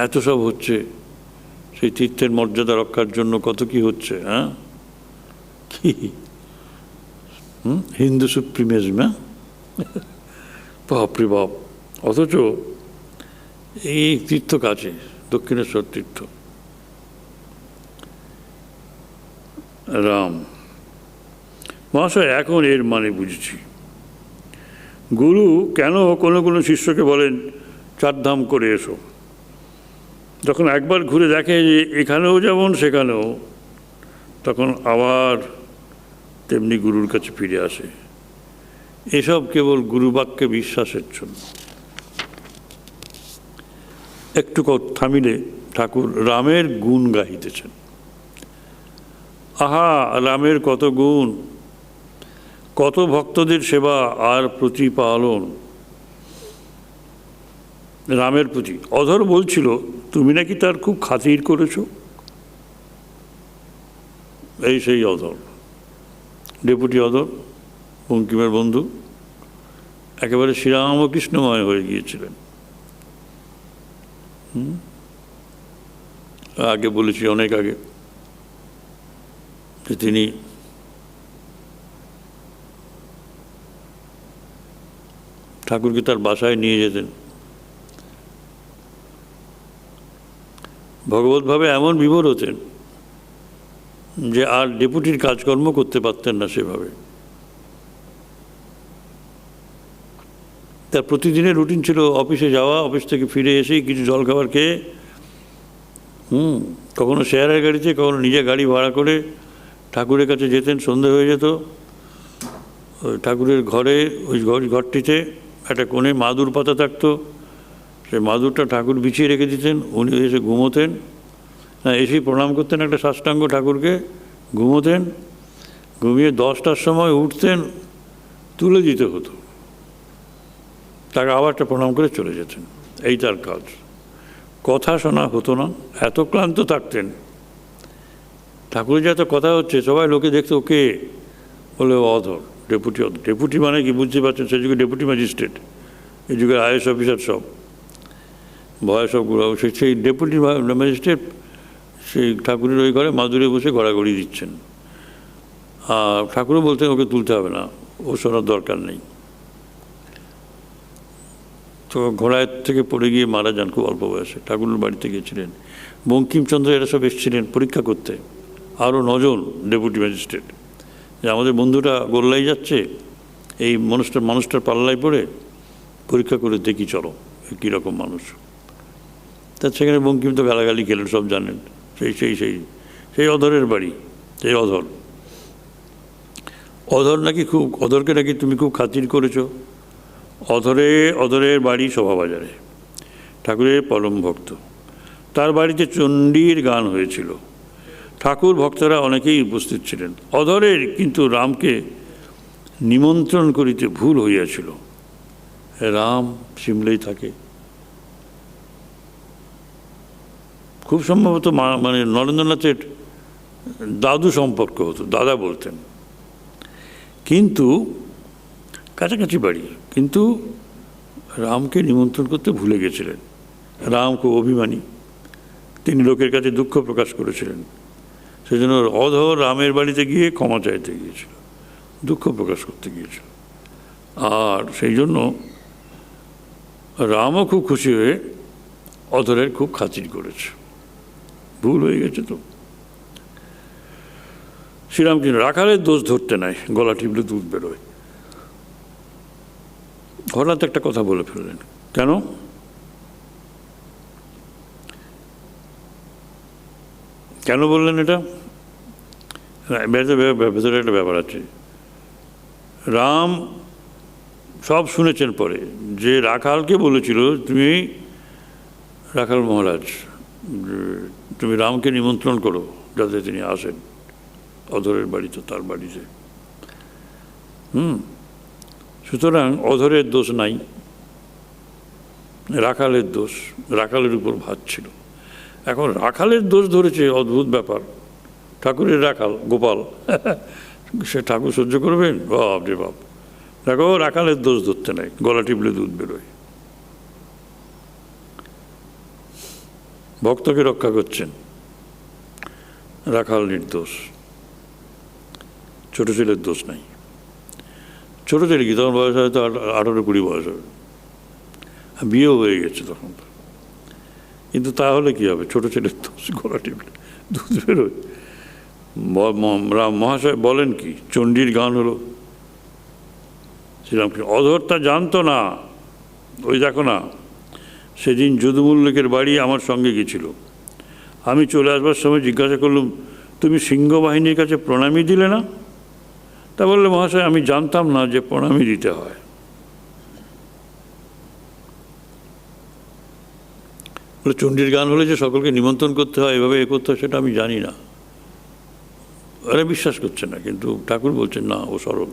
এত সব হচ্ছে, সেই তীর্থের মর্যাদা রক্ষার জন্য কত কি হচ্ছে। হ্যাঁ, কি হিন্দু সুপ্রিমেজম, হ্যাঁ, বাপরে বাপ। অথচ এই তীর্থ কাছে, দক্ষিণেশ্বর তীর্থ। রাম মহাশয়, এখন এর মানে বুঝেছি। গুরু কেন কোনো কোনো শিষ্যকে বলেন চারধাম করে এসো। যখন একবার ঘুরে দেখে যে এখানেও যেমন সেখানেও, তখন আবার তেমনি গুরুর কাছে ফিরে আসে। এসব কেবল গুরুবাক্যে বিশ্বাসের জন্য। একটু থামিলে ঠাকুর রামের গুণ গাহিতেছেন। আহা, রামের কত গুণ, কত ভক্তদের সেবা আর প্রতিপালন। রামের প্রতি অধর বলছিল, তুমি নাকি তার খুব খাতির করেছো। এই সেই অধর, ডেপুটি অধর, বঙ্কিমের বন্ধু, একেবারে শ্রীরামকৃষ্ণময় হয়ে গিয়েছিলেন। আগে বলেছি, অনেক আগে, যে তিনি ঠাকুরকে তার বাসায় নিয়ে যেতেন। ভগবতভাবে এমন বিভোর হতেন যে আর ডেপুটির কাজকর্ম করতে পারতেন না সেভাবে। তার প্রতিদিনের রুটিন ছিল অফিসে যাওয়া, অফিস থেকে ফিরে এসেই কিছু জলখাবার খেয়ে, কখনো শেয়ারের গাড়িতে, কখনো নিজে গাড়ি ভাড়া করে ঠাকুরের কাছে যেতেন। সন্ধে হয়ে যেত, ঠাকুরের ঘরে, ওই ঘরটিতে একটা কোণে মাদুর পাতা থাকতো, সেই মাদুরটা ঠাকুর বিছিয়ে রেখে দিতেন, উনি এসে ঘুমোতেন, না এসেই প্রণাম করতেন একটা সাষ্টাঙ্গ ঠাকুরকে, ঘুমোতেন, ঘুমিয়ে 10টার সময় উঠতেন, তুলে দিতে হতো, তাকে আবার একটা প্রণাম করে চলে যেতেন, এই তার কাজ। কথা শোনা হতো না, এত ক্লান্ত থাকতেন। ঠাকুরের যে এত কথা হচ্ছে, সবাই লোকে দেখতো ওকে, বলে অধর, ডেপুটি। ডেপুটি মানে কি বুঝতে পারছেন, সে যুগে ডেপুটি ম্যাজিস্ট্রেট, এই যুগের আইএস অফিসার সব ভয় সবগুলো, সেই ডেপুটি ম্যাজিস্ট্রেট সেই ঠাকুরের ওই ঘরে মাদুরে বসে গড়াগড়ি দিচ্ছেন। আর ঠাকুরও বলতেন ওকে তুলতে হবে না, ও শোনার দরকার নেই। তো ঘোড়ায় থেকে পড়ে গিয়ে মারা যান খুব অল্প বয়সে, ঠাকুরের বাড়িতে গিয়েছিলেন। বঙ্কিমচন্দ্র এরা সব এসেছিলেন পরীক্ষা করতে, আরও 9 জন ডেপুটি ম্যাজিস্ট্রেট, যে আমাদের বন্ধুটা গোল্লাই যাচ্ছে, এই মানুষটার পাল্লায় পড়ে পরীক্ষা করে দেখি চলো কীরকম মানুষ। তা সেখানে বঙ্কিম তো গালাগালি খেলেন, সব জানেন। সেই অধরের বাড়ি, সেই অধর নাকি অধরকে নাকি তুমি খুব খাতির করেছো। অধরের বাড়ি শোভাবাজারে, ঠাকুরের পরম ভক্ত। তার বাড়িতে চণ্ডীর গান হয়েছিল, ঠাকুর ভক্তরা অনেকেই উপস্থিত ছিলেন। অধরের কিন্তু রামকে নিমন্ত্রণ করিতে ভুল হইয়াছিল। রাম সিমলেই থাকে, খুব সম্ভবত মানে নরেন্দ্রনাথের দাদু সম্পর্ক হতো, দাদা বলতেন, কিন্তু কাছাকাছি বাড়ি, কিন্তু রামকে নিমন্ত্রণ করতে ভুলে গেছিলেন। রাম খুব অভিমানী, তিনি লোকের কাছে দুঃখ প্রকাশ করেছিলেন, সেজন্য অধর রামের বাড়িতে গিয়ে ক্ষমা চাইতে গিয়েছিল, দুঃখ প্রকাশ করতে গিয়েছিল। আর সেই জন্য রামও খুব খুশি হয়ে অধরের খুব খাতির করেছে। ভুল হয়ে গেছে তো। শ্রীরামকৃষ্ণ রাখালের দোষ ধরতে নাই, গলা টিপলে দুধ বেরোয়। হঠাৎ একটা কথা বলে ফেললেন, কেন? কেন বললেন এটা? ভেতরে একটা ব্যাপার আছে। রাম সব শুনেছেন পরে, যে রাখালকে বলেছিল, তুমি রাখাল মহারাজ তুমি রামকে নিমন্ত্রণ করো যাতে তিনি আসেন অধরের বাড়িতে, তার বাড়িতে। সুতরাং অধরের দোষ নাই, রাখালের দোষ, রাখালের উপর ভাত ছিল। এখন রাখালের দোষ ধরেছে, অদ্ভুত ব্যাপার। ঠাকুরের রাখাল গোপাল, সে ঠাকুর সহ্য করবেন? বাপ রে বাপ। দেখো, রাখালের দোষ ধরতে নাই, গলা টিপলে দুধ বেরোয়। ভক্তকে রক্ষা করছেন, রাখাল নির্দোষ, ছোট ছেলের দোষ নাই। ছোট ছেলে কি তখন বয়স হয়তো 18-20 বয়স হবে, বিয়েও হয়ে গেছে তখন। কিন্তু তাহলে কি হবে, ছোট ছেলের দোষ, গলা টিপলে দুধ বেরোয়। রাম মহাশয় বলেন কি, চণ্ডীর গান হলো। শ্রীরামকৃষ্ণ অধর তা জানতো না। ওই দেখো না, সেদিন যদুমল্লিকের বাড়ি আমার সঙ্গে গেছিল। আমি চলে আসবার সময় জিজ্ঞাসা করলাম, তুমি সিংহ বাহিনীর কাছে প্রণামী দিলে না? তা বললে, মহাশয় আমি জানতাম না যে প্রণামী দিতে হয়। বলে, চণ্ডীর গান হলে যে সকলকে নিমন্ত্রণ করতে হয়, এভাবে এ করতে হয়, সেটা আমি জানি না। ওরা বিশ্বাস করছে না, কিন্তু ঠাকুর বলছেন না, ও সরল,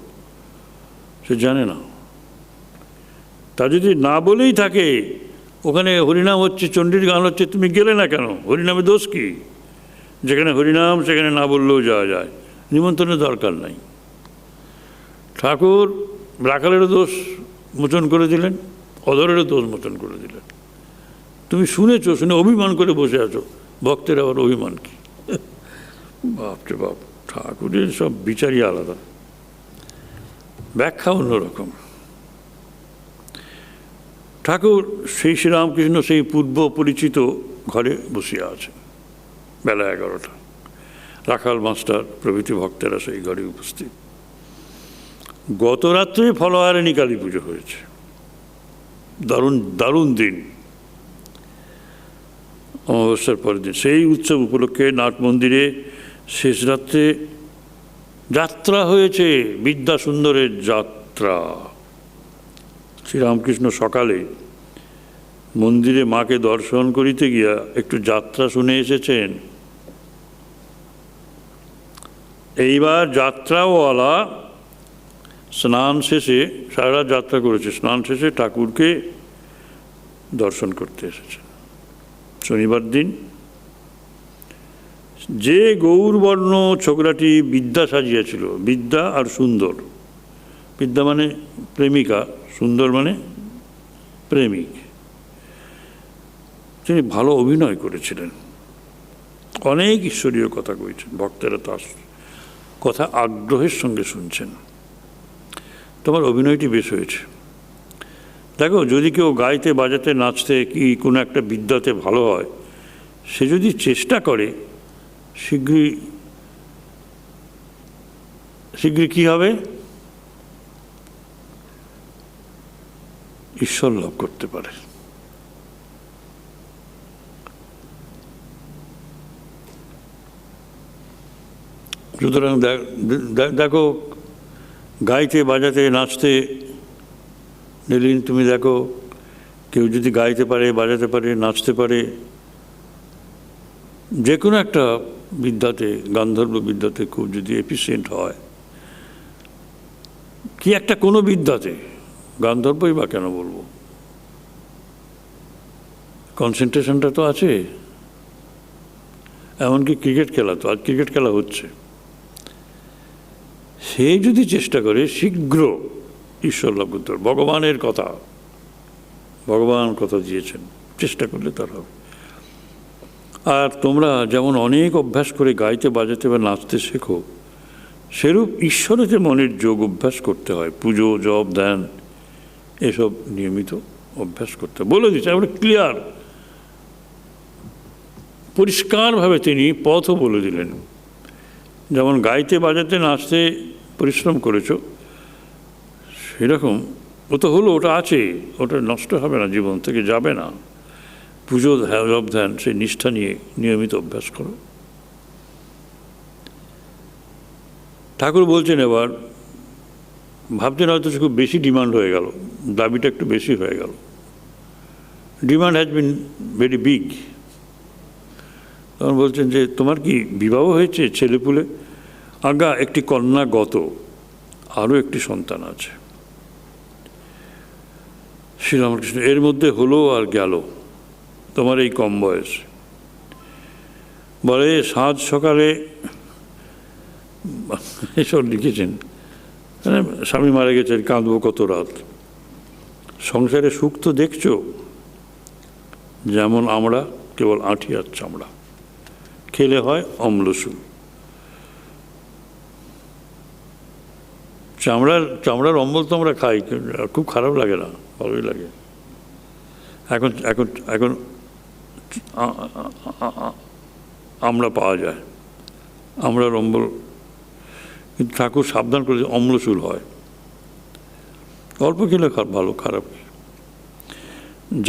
সে জানে না। তা যদি না বলেই থাকে, ওখানে হরিনাম হচ্ছে, চণ্ডীর গান হচ্ছে, তুমি গেলে না কেন? হরিনামে দোষ কি? যেখানে হরিনাম সেখানে না বললেও যাওয়া যায়, নিমন্ত্রণের দরকার নাই। ঠাকুর রাখালেরও দোষ মোচন করে দিলেন, অধরেরও দোষ মোচন করে দিলেন। তুমি শুনেছো, শুনে অভিমান করে বসে আছো, ভক্তের আবার অভিমান কি? বাপরে বাপ, ঠাকুরের সব বিচারই আলাদা, ব্যাখ্যা অন্যরকম। ঠাকুর সেই শ্রীরামকৃষ্ণ সেই পূর্ব পরিচিত ঘরে বসিয়া আছে, বেলা 11টা। রাখাল মাস্টার প্রভৃতি ভক্তেরা সেই ঘরে উপস্থিত। গত রাত্রে ফলোহারিণী কালী পুজো হয়েছে, দারুণ দারুণ দিন, অমাবস্যার পরের দিন। সেই উৎসব উপলক্ষে নাট মন্দিরে শেষ রাত্রে যাত্রা হয়েছে, বিদ্যাসুন্দরের যাত্রা। শ্রীরামকৃষ্ণ সকালে মন্দিরে মাকে দর্শন করিতে গিয়া একটু যাত্রা শুনে এসেছেন। এইবার যাত্রাওয়ালা স্নান শেষে, সারা যাত্রা করেছে, স্নান শেষে ঠাকুরকে দর্শন করতে এসেছে শনিবার দিন। যে গৌরবর্ণ ছোকরাটি বিদ্যা সাজিয়াছিল, বিদ্যা আর সুন্দর, বিদ্যা মানে প্রেমিকা, সুন্দর মানে প্রেমিক, তিনি ভালো অভিনয় করেছিলেন, অনেক ঈশ্বরীয় কথা কইছেন, ভক্তেরা তার কথা আগ্রহের সঙ্গে শুনছেন। তোমার অভিনয়টি বেশ হয়েছে। দেখো, যদি কেউ গাইতে বাজাতে নাচতে কি কোনো একটা বিদ্যাতে ভালো হয়, সে যদি চেষ্টা করে শীঘ্রই কি হবে? ঈশ্বর লাভ করতে পারে। সুতরাং দেখো, গাইতে বাজাতে নাচতে নিলিন, তুমি দেখো কেউ যদি গাইতে পারে, বাজাতে পারে, নাচতে পারে, যে কোনো একটা বিদ্যাতে, গান্ধর্ব বিদ্যাতে খুব যদি এফিসিয়েন্ট হয়, কি একটা কোনো বিদ্যাতে, গান্ধর্বই বা কেন বলবো, কনসেন্ট্রেশনটা তো আছে। এমনকি ক্রিকেট খেলা, তো আজ ক্রিকেট খেলা হচ্ছে, সে যদি চেষ্টা করে শীঘ্র ঈশ্বর লাভ করতে পারে। ভগবানের কথা, ভগবান কথা দিয়েছেন, চেষ্টা করলে তার হবে। আর তোমরা যেমন অনেক অভ্যাস করে গাইতে বাজাতে বা নাচতে শেখো, সেরূপ ঈশ্বরেতে মনের যোগ অভ্যাস করতে হয়। পুজো, জপ, ধ্যান এসব নিয়মিত অভ্যাস করতে বলে দিচ্ছে। আমরা ক্লিয়ার, পরিষ্কারভাবে তিনি পথও বলে দিলেন। যেমন গাইতে বাজাতে নাচতে পরিশ্রম করেছ, সেরকম ও তো হলো, ওটা আছে, ওটা নষ্ট হবে না, জীবন থেকে যাবে না। পুজো, জপ, ধ্যান সেই নিষ্ঠা নিয়ে নিয়মিত অভ্যাস করো। ঠাকুর বলছেন, এবার ভাবছেন হয়তো খুব বেশি ডিমান্ড হয়ে গেল, দাবিটা একটু বেশি হয়ে গেল। Demand has been very big. তখন বলছেন যে, তোমার কি বিবাহ হয়েছে, ছেলেপুলে? আজ্ঞা, একটি কন্যা গত, আরও একটি সন্তান আছে। শ্রীরামকৃষ্ণ, এর মধ্যে হলো আর গেল তোমার এই কম বয়স। বলে, সাঁঝ সকালে এসব লিখেছেন, স্বামী মারা গেছেন, কাঁদবো কত রাত। সংসারে সুখ তো দেখছো, যেমন আমরা কেবল আঁঠিয়ার চামড়া, খেলে হয় অম্লসুল। চামড়ার অম্বল তো আমরা খাই, খুব খারাপ লাগে না, ভালোই লাগে। এখন এখন এখন আমরা পাওয়া যায়, আমরার অম্বল, কিন্তু ঠাকুর সাবধান করে অম্লসুল হয়। অল্প খেলে ভালো, খারাপ।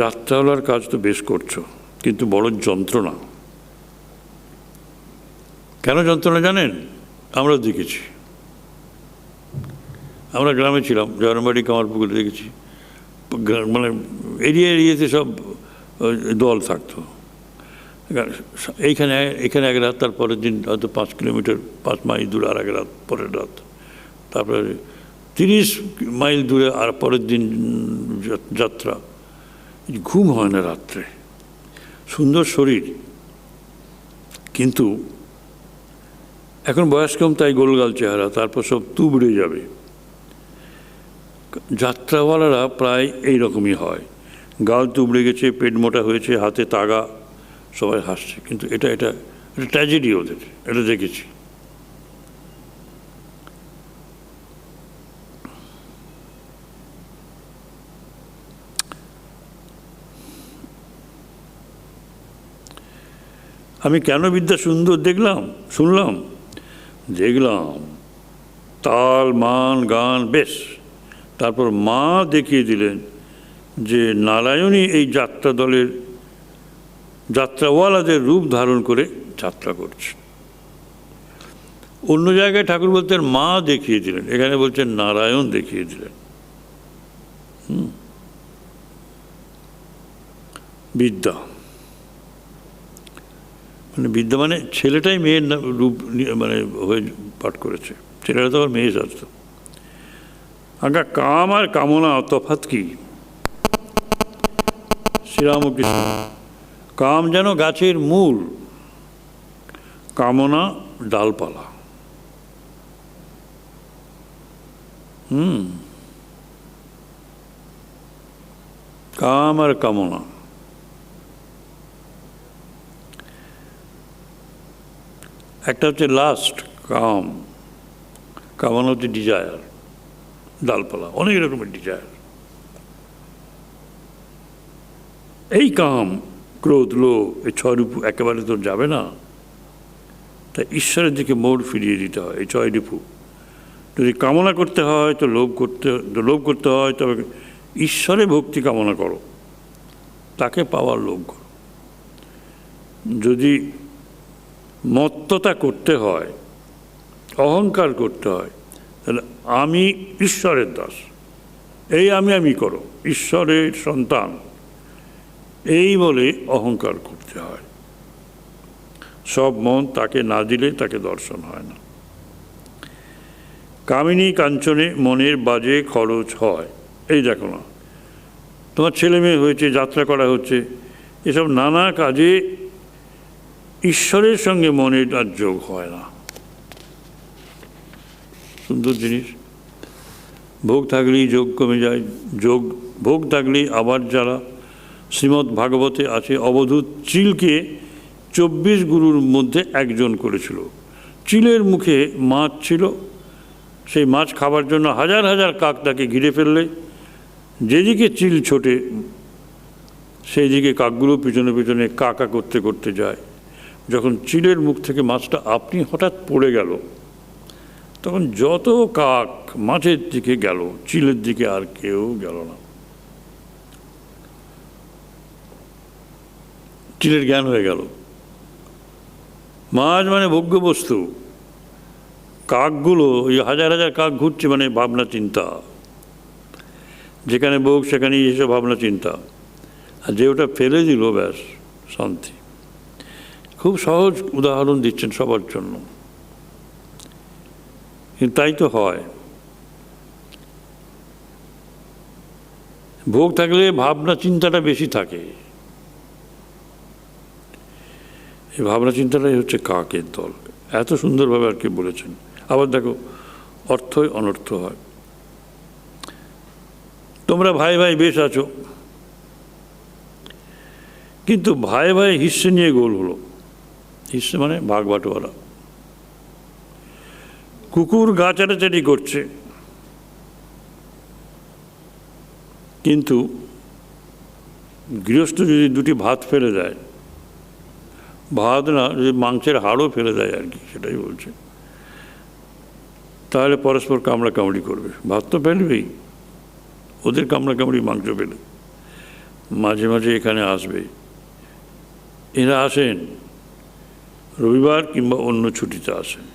যাত্রাওয়ালার কাজ তো বেশ করছো, কিন্তু বড় যন্ত্রণা। কেন যন্ত্রণা জানেন? আমরা দেখেছি, আমরা গ্রামে ছিলাম, জয়রামবাড়ি, কামারপুকুরে দেখেছি, মানে এরিয়াতে সব দল থাকতো। এখানে এক রাত, তার পরের দিন হয়তো 5 কিলোমিটার, 5 মাইল দূরে আর এক রাত, পরের রাত, তারপরে 30 মাইল দূরে আর পরের দিন যাত্রা। ঘুম হয় না রাত্রে, সুন্দর শরীর, কিন্তু এখন বয়স কম, তাই গোলগাল চেহারা, তারপর সব তুবড়ে যাবে। যাত্রাওয়ালারা প্রায় এইরকমই হয়, গাল তুবড়ে গেছে, পেট মোটা হয়েছে, হাতে তাগা, সবাই হাসছে, কিন্তু এটা ট্র্যাজেডি ওদের, এটা দেখেছি। আমি কেন বিদ্যা সুন্দর শুনলাম তাল, মান, গান বেশ। তারপর মা দেখিয়ে দিলেন যে নারায়ণই এই যাত্রাওয়ালাদের রূপ ধারণ করে যাত্রা করছে। অন্য জায়গায় ঠাকুর বলতেন মা দেখিয়ে দিলেন, এখানে বলছেন নারায়ণ দেখিয়ে দিলেন। বিদ্যা মানে বিদ্যা মানে ছেলেটাই মেয়ের রূপ মানে হয়ে পাঠ করেছে, ছেলেটা তো আবার মেয়ে সাজত। আজ্ঞা কাম আর কামনা তফাৎ কি? শ্রীরামকৃষ্ণ, কাম যেন গাছের মূল, কামনা ডালপালা। কাম আর কামনা, একটা হচ্ছে লাস্ট কাম, কামনা হচ্ছে ডিজায়ার, ডালপালা অনেক রকমের ডিজায়ার। এই কাম ক্রোধ লোভ এই ছয় রূপ একেবারে তো যাবে না, তাই ঈশ্বরের দিকে মোড় ফিরিয়ে দিতে হয়। এই ছয় রিপু যদি কামনা করতে হয় তো লোভ করতে হয়, তবে ঈশ্বরে ভক্তি কামনা করো, তাকে পাওয়ার লোভ করো। যদি মত্ততা করতে হয়, অহংকার করতে হয়, তাহলে আমি ঈশ্বরের দাস, এই আমি করো, ঈশ্বরের সন্তান, এই বলে অহংকার করতে হয়। সব মন তাকে না দিলে তাকে দর্শন হয় না। কামিনী কাঞ্চনে মনের বাজে খরচ হয়। এই দেখো না, তোমার ছেলে মেয়ে হয়েছে, যাত্রা করা হচ্ছে, এসব নানা কাজে ঈশ্বরের সঙ্গে মনের আর যোগ হয় না। সুন্দর জিনিস। ভোগ থাকলেই যোগ কমে যায়, ভোগ থাকলেই আবার যারা শ্রীমদ্ ভাগবতে আছে, অবধূত চিলকে 24 গুরুর মধ্যে একজন করেছিল। চিলের মুখে মাছ ছিল, সেই মাছ খাবার জন্য হাজার হাজার কাক তাকে ঘিরে ফেললে যেদিকে চিল ছোটে সেই দিকে কাকগুলো পিছনে পিছনে কাকা করতে করতে যায়। যখন চিলের মুখ থেকে মাছটা আপনি হঠাৎ পড়ে গেল, তখন যত কাক মাছের দিকে গেল, চিলের দিকে আর কেউ গেল না। চিলের জ্ঞান হয়ে গেল, মাছ মানে ভোগ্য বস্তু, কাকগুলো ওই হাজার হাজার কাক ঘুরছে মানে ভাবনা চিন্তা, যেখানে ভোগ সেখানেই এসে ভাবনা চিন্তা, আর যে ওটা ফেলে দিল ব্যাস শান্তি। খুব সহজ উদাহরণ দিচ্ছেন সবার জন্য, কিন্তু তাই তো হয়। ভোগ থাকলে ভাবনা চিন্তাটা বেশি থাকে, এই ভাবনা চিন্তাটাই হচ্ছে কাকের দল। এত সুন্দরভাবে আর কি বলেছেন। আবার দেখো, অর্থই অনর্থ হয়। তোমরা ভাই ভাই বেশ আছো, কিন্তু ভাই ভাই হিস্সে নিয়ে গোল হলো। হিস্সে মানে ভাগ বাটোয়ারা। কুকুর গা চাটাচাটি করছে, কিন্তু গৃহস্থ যদি দুটি ভাত ফেলে দেয়, ভাত না যদি মাংসের হাড়ও ফেলে দেয় আর কি, সেটাই বলছে, তাহলে পরস্পর কামড়াকামড়ি করবে। ভাত তো ফেলবেই, ওদের কামড়াকামড়ি মাংস ফেলে মাঝে মাঝে এখানে আসবে। এরা আসেন রবিবার কিংবা অন্য ছুটিতে আসেন।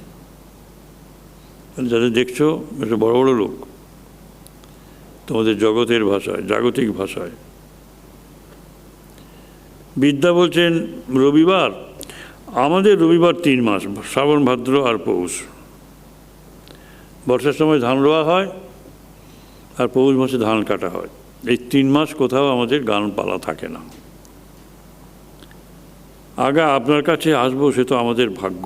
যাদের দেখছো এটা বড় বড় লোক, তোমাদের জগতের ভাষায়, জাগতিক ভাষায়। বিদ্যা বলছেন রবিবার, আমাদের রবিবার 3 মাস, শ্রাবণ ভাদ্র আর পৌষ। বর্ষার সময় ধান রোয়া হয় আর পৌষ মাসে ধান কাটা হয়। এই 3 মাস কোথাও আমাদের গান পালা থাকে না। আগা আপনার কাছে আসবো, সে তো আমাদের ভাগ্য।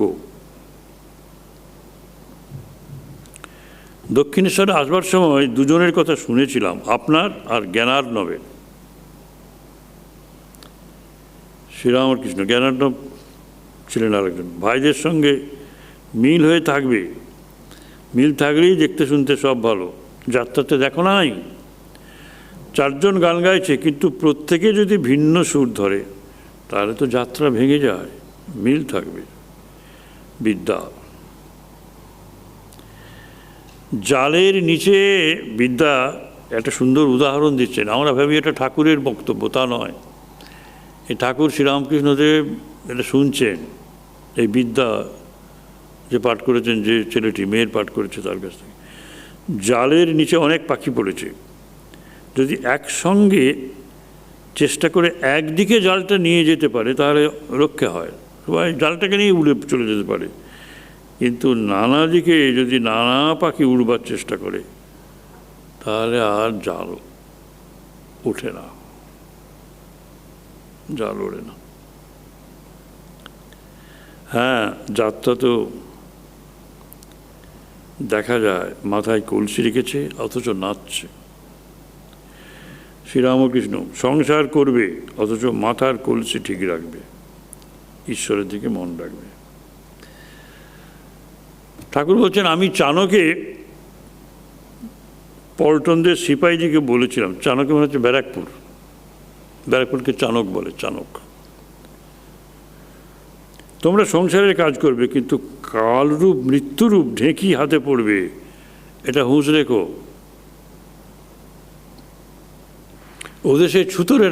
দক্ষিণেশ্বরে আসবার সময় দুজনের কথা শুনেছিলাম, আপনার আর জ্ঞানার্ণবের। শ্রীরামকৃষ্ণ, জ্ঞানার্ণব ছিলেন আরেকজন। ভাইদের সঙ্গে মিল হয়ে থাকবে, মিল থাকলেই দেখতে শুনতে সব ভালো। যাত্রাতে দেখো নাই 4 জন গান গাইছে, কিন্তু প্রত্যেকে যদি ভিন্ন সুর ধরে তাহলে তো যাত্রা ভেঙে যায়। মিল থাকবে। বিদ্যা, জালের নিচে বিদ্যা একটা সুন্দর উদাহরণ দিচ্ছেন। আমরা ভাবি এটা ঠাকুরের বক্তব্য, তা নয়। এই ঠাকুর শ্রীরামকৃষ্ণদেব এটা শুনছেন, এই বিদ্যা যে পাঠ করেছেন, যে ছেলেটি মেয়ের পাঠ করেছে তার কাছ থেকে। জালের নিচে অনেক পাখি পড়েছে, যদি একসঙ্গে চেষ্টা করে একদিকে জালটা নিয়ে যেতে পারে তাহলে রক্ষা হয়, সবাই জালটাকে নিয়ে উড়ে চলে যেতে পারে। কিন্তু নানা দিকে যদি নানা পাখি উড়বার চেষ্টা করে তাহলে আর জাল ওঠে না, জাল ওড়ে না। হ্যাঁ, যাত্রা তো দেখা যায় মাথায় কলসি রেখেছে অথচ নাচছে। শ্রীরামকৃষ্ণ সংসার করবে অথচ মাথার কলসি ঠিক রাখবে, ঈশ্বরের দিকে মন রাখবে। ঠাকুর বলছেন, আমি চাণকে পল্টনদের সিপাহীজিকে বলেছিলাম, চাণকে মনে হচ্ছে ব্যারাকপুর, ব্যারাকপুরকে চাণক বলে, চাণক, তোমরা সংসারের কাজ করবে কিন্তু কালরূপ মৃত্যুরূপ ঢেঁকি হাতে পড়বে, এটা হুঁশ রেখো। ওদেশে ছুতরের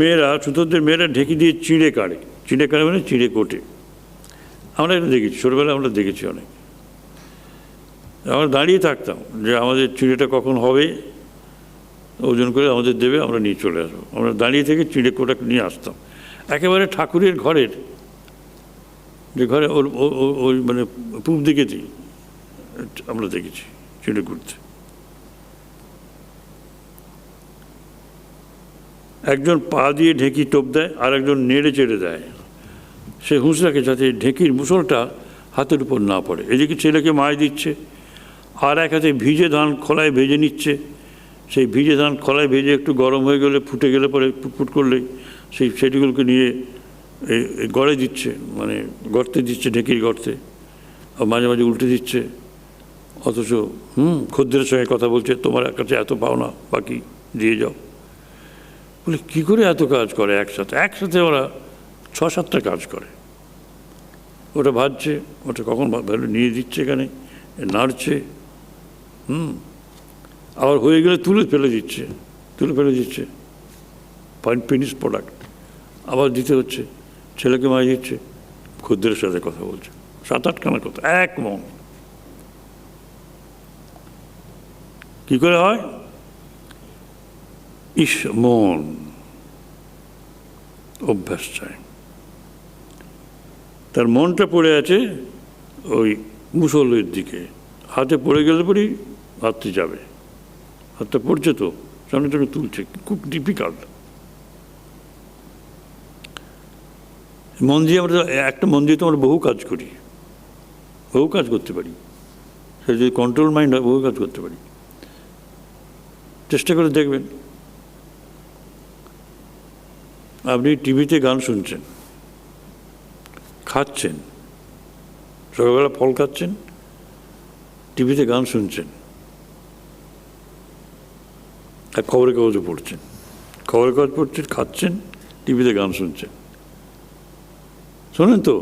মেয়েরা, ছুতরদের মেয়েরা ঢেঁকি দিয়ে চিঁড়ে কাটে, চিঁড়ে কাটে মানে চিঁড়ে কোটে। আমরা এটা দেখেছি, ছোটোবেলায় আমরা দেখেছি অনেক। আমরা দাঁড়িয়ে থাকতাম যে আমাদের চিঁড়েটা কখন হবে, ওজন করে আমাদের দেবে, আমরা নিয়ে চলে আসবো। আমরা দাঁড়িয়ে থেকে চিঁড়ে কোটা নিয়ে আসতাম। একেবারে ঠাকুরের ঘরের যে ঘরে ওই মানে পূব দিকেতেই আমরা দেখেছি চিঁড়ে কুটতে। একজন পা দিয়ে ঢেঁকি টোপ দেয় আর একজন নেড়ে চেড়ে দেয়, সে হুঁশ রাখে যাতে ঢেঁকির মুসলটা হাতের উপর না পড়ে। এদিকে ছেলেকে মাছ দিচ্ছে, আর এক হাতে ভিজে ধান খোলায় ভেজে নিচ্ছে। সেই ভিজে ধান খোলায় ভেজে একটু গরম হয়ে গেলে, ফুটে গেলে পরে ফুটফুট করলে সেটিগুলোকে নিয়ে গড়ে দিচ্ছে, মানে গর্তে দিচ্ছে, ঢেঁকির গর্তে, আর মাঝে মাঝে উল্টে দিচ্ছে। অথচ খদ্দের সঙ্গে কথা বলছে, তোমার কাছে এত পাওনা বাকি, দিয়ে যাও। বলে কী করে এত কাজ করে একসাথে ওরা 6-7টা কাজ করে। ওটা ভাজছে, ওটা কখন নিয়ে দিচ্ছে, এখানে নাড়ছে, আবার হয়ে গেলে তুলে ফেলে দিচ্ছে, ফিনিশ প্রোডাক্ট আবার দিতে হচ্ছে, ছেলেকে মাই দিচ্ছে, খদ্দের সাথে কথা বলছে, 7-8খানা কথা এক মন। কী করে হয়? মন অভ্যাস চায়। তার মনটা পড়ে আছে ওই মুসলের দিকে, হাতে পড়ে গেলে পরেই হাতটি যাবে, হাতটা পড়ছে তো সামনে থেকে তুলছে, খুব ডিফিকাল্ট। মন দিয়ে আমরা একটা মন দিয়ে তো আমরা বহু কাজ করি, বহু কাজ করতে পারি, সে যদি কন্ট্রোল মাইন্ড হয় বহু কাজ করতে পারি। চেষ্টা করে দেখবেন, আপনি টিভিতে গান শুনছেন, খাচ্ছেন, সকালবেলা ফল খাচ্ছেন, টিভিতে গান শুনছেন, আর খবরের কাগজে পড়ছেন, খাচ্ছেন, টিভিতে গান শুনছেন। শোনেন তো,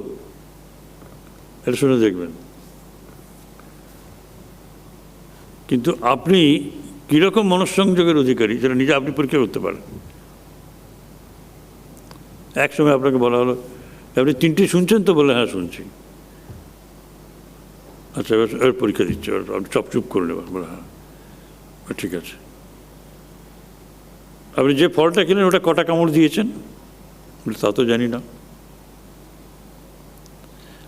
এটা শুনে দেখবেন। কিন্তু আপনি কীরকম মনঃসংযোগের অধিকারী সেটা নিজে আপনি পরীক্ষা করতে পারেন। এক সময় আপনাকে বলা হলো, আপনি 3টে শুনছেন তো? বলে হ্যাঁ শুনছি। আচ্ছা, এবার পরীক্ষা দিচ্ছে, আপনি চুপ করে নেবেন, বলে হ্যাঁ ঠিক আছে। আপনি যে ফলটা কিনেন ওটা কটা কামড় দিয়েছেন? তা তো জানি না।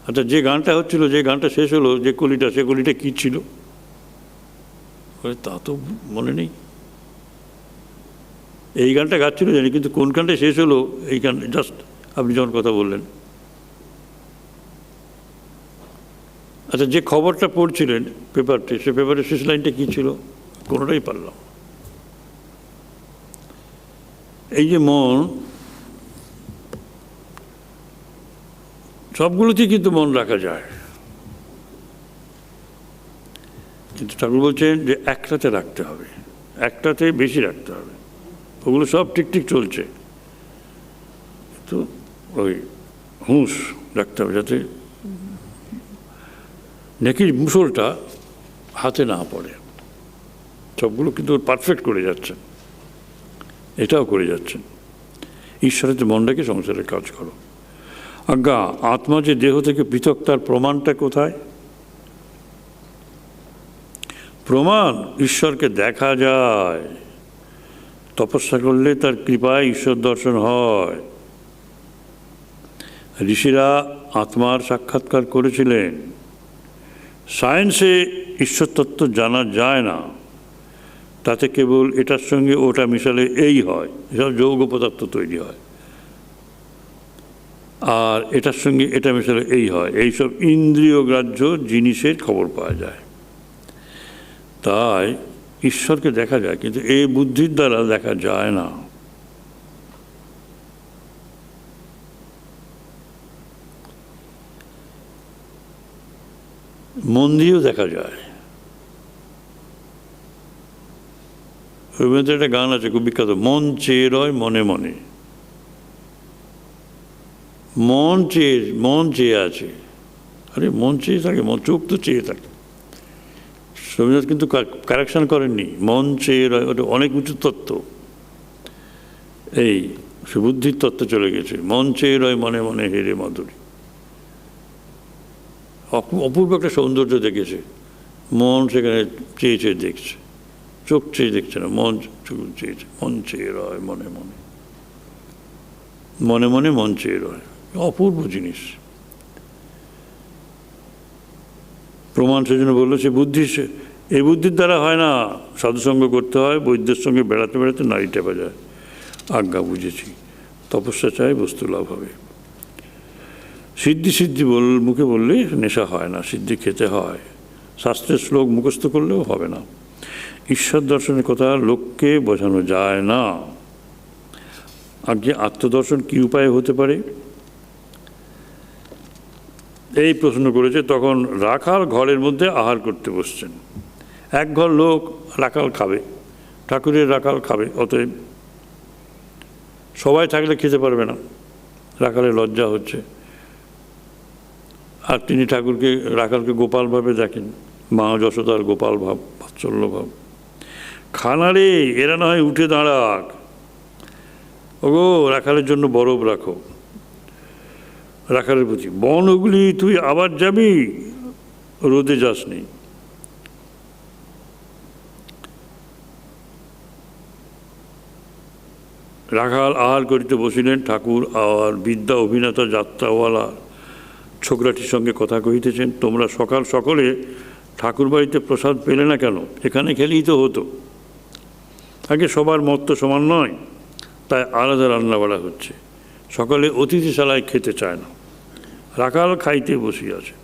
আচ্ছা, যে গানটা হচ্ছিল, যে গানটা শেষ হলো, যে কলিটা, সে কলিটা কী ছিল? তা তো মনে নেই। এই গানটা গাচ্ছিল জানি, কিন্তু কোন গানটা শেষ হলো এই গান জাস্ট আপনি যখন কথা বললেন। আচ্ছা, যে খবরটা পড়ছিলেন পেপারটি, সে পেপারের শেষ লাইনটা কী ছিল? কোনোটাই পারলাম। এই যে মন, সবগুলোতেই কিন্তু মন রাখা যায়, কিন্তু ঠাকুর বলছেন যে একটাতে রাখতে হবে, একটাতে বেশি রাখতে হবে। ওগুলো সব ঠিক চলছে, তো ওই হুঁশ রাখতে হবে যাতে নেকির মুসলটা হাতে না পড়ে। সবগুলো কিন্তু পারফেক্ট করে যাচ্ছেন, এটাও করে যাচ্ছেন। ঈশ্বরের মনটাকে সংসারের কাজ করো। আজ্ঞা, আত্মা যে দেহ থেকে পৃথক, তার প্রমাণটা কোথায়? প্রমাণ ঈশ্বরকে দেখা যায়, তপস্যা করলে তার কৃপায় ঈশ্বর দর্শন হয়। ঋষিরা আত্মার সাক্ষাৎকার করেছিলেন। সায়েন্সে ঈশ্বর তত্ত্ব জানা যায় না, তাতে কেবল এটার সঙ্গে ওটা মিশালে এই হয়, এসব যৌগ পদার্থ তৈরি হয়, আর এটার সঙ্গে এটা মিশালে এই হয়, এইসব ইন্দ্রিয়গ্রাহ্য জিনিসের খবর পাওয়া যায়। তাই ঈশ্বরকে দেখা যায়, কিন্তু এই বুদ্ধির দ্বারা দেখা যায় না। মন দিয়েও দেখা যায়। রবীন্দ্রনাথের একটা গান আছে খুব বিখ্যাত, মন চেয়ে রয় মনে মনে। মন চেয়ে আছে, আরে মন চেয়ে থাকে, চোখ তো চেয়ে থাকে। রবীন্দ্রনাথ কিন্তু কারেকশন করেননি, মন চেয়ে রয়, ওটা অনেক উঁচু তত্ত্ব। এই সুবুদ্ধির তত্ত্ব চলে গেছে, মন চেয়ে রয় মনে মনে হেরে মাধুরী। অপূর্ব একটা সৌন্দর্য দেখেছে, মন সেখানে চেয়ে চেয়ে দেখছে, চোখ চেয়ে দেখছে না, মন চেয়েছে, মন চেয়ে রয় মনে মনে, মনে মনে মন চেয়ে রয়, অপূর্ব জিনিস। প্রমাণ সেজন্য বললো সে বুদ্ধি, এই বুদ্ধির দ্বারা হয় না, সাধুসঙ্গ করতে হয়, বৈদ্যের সঙ্গে বেড়াতে বেড়াতে নাড়ি টেপা যায়। আজ্ঞা বুঝেছি, তপস্যা চাই, বস্তু লাভ হবে। সিদ্ধি মুখে বললে নেশা হয় না, সিদ্ধি খেতে হয়। শাস্ত্রের শ্লোক মুখস্থ করলেও হবে না। ঈশ্বর দর্শনের কথা লোককে বোঝানো যায় না। আগে আত্মদর্শন কী উপায়ে হতে পারে, এই প্রশ্ন করেছে। তখন রাখাল ঘরের মধ্যে আহার করতে বসছেন। এক ঘর লোক রাখাল খাবে, ঠাকুরের রাখাল খাবে, অতএব সবাই থাকলে খেতে পারবে না, রাখালের লজ্জা হচ্ছে। আর তিনি ঠাকুরকে, রাখালকে গোপালভাবে দেখেন, মা যশোদার গোপাল ভাব, বাৎসল্য ভাব। খানা রে, এরা না হয় উঠে দাঁড়াক, ওগো রাখালের জন্য বরফ রাখো। রাখালের প্রতি, বন ওগুলি তুই আবার যাবি, রোদে যাসনি। রাখাল আহার করিতে বসিলেন। ঠাকুর আর বিদ্যা অভিনেতা যাত্রাওয়ালা ছোকরাটির সঙ্গে কথা কহিতেছেন। তোমরা সকাল সকলে ঠাকুর বাড়িতে প্রসাদ পেলে না কেন, এখানে খেলেই তো হতো। আগে সবার মত তো সমান নয়, তাই আলাদা রান্না বাড়া হচ্ছে। সকলে অতিথিশালায় খেতে চায় না, রাখাল খাইতে বসিয়াছে,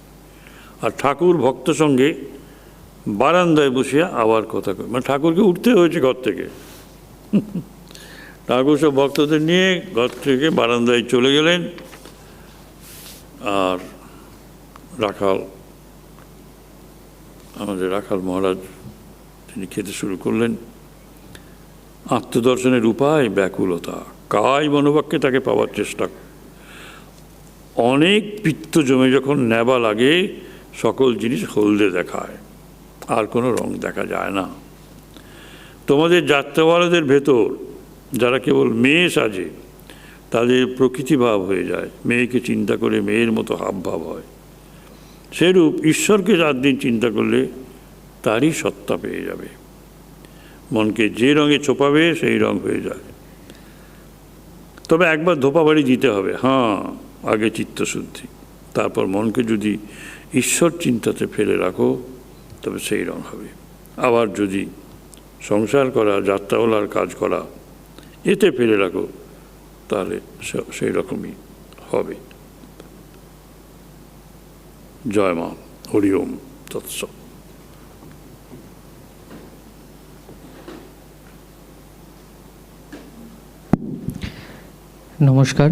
আর ঠাকুর ভক্ত সঙ্গে বারান্দায় বসিয়া আবার কথা কয়। মানে ঠাকুরকে উঠতে হয়েছে ঘর থেকে। ঠাকুর সব ভক্তদের নিয়ে ঘর থেকে বারান্দায় চলে গেলেন, আর রাখাল, আমাদের রাখাল মহারাজ, তিনি খেতে শুরু করলেন। আত্মদর্শনের উপায় ব্যাকুলতা, কায় মনোবাক্যে তাকে পাওয়ার চেষ্টা। অনেক পিত্ত জমে যখন নেবা লাগে, সকল জিনিস হলদে দেখায়, আর কোনো রং দেখা যায় না। তোমাদের যাত্রাওয়ালাদের ভেতর যারা কেবল মেয়ে সাজে, তাদের প্রকৃতিভাব হয়ে যায়, মেয়েকে চিন্তা করে মেয়ের মতো হাবভাব হয়। সেরূপ ঈশ্বরকে রাত দিন চিন্তা করলে তারই সত্তা পেয়ে যাবে। মনকে যে রঙে ছোপাবে সেই রং হয়ে যায়। তবে একবার ধোপা বাড়ি দিতে হবে। হ্যাঁ, আগে চিত্তশুদ্ধি, তারপর মনকে যদি ঈশ্বর চিন্তাতে ফেলে রাখো তবে সেই রং হবে। আবার যদি সংসার করা, যাত্রাওয়ালার কাজ করা, এতে ফেলে রাখো, তাহলে সেই রকমই হবে। জয় মা, হরি ওম তৎস। নমস্কার।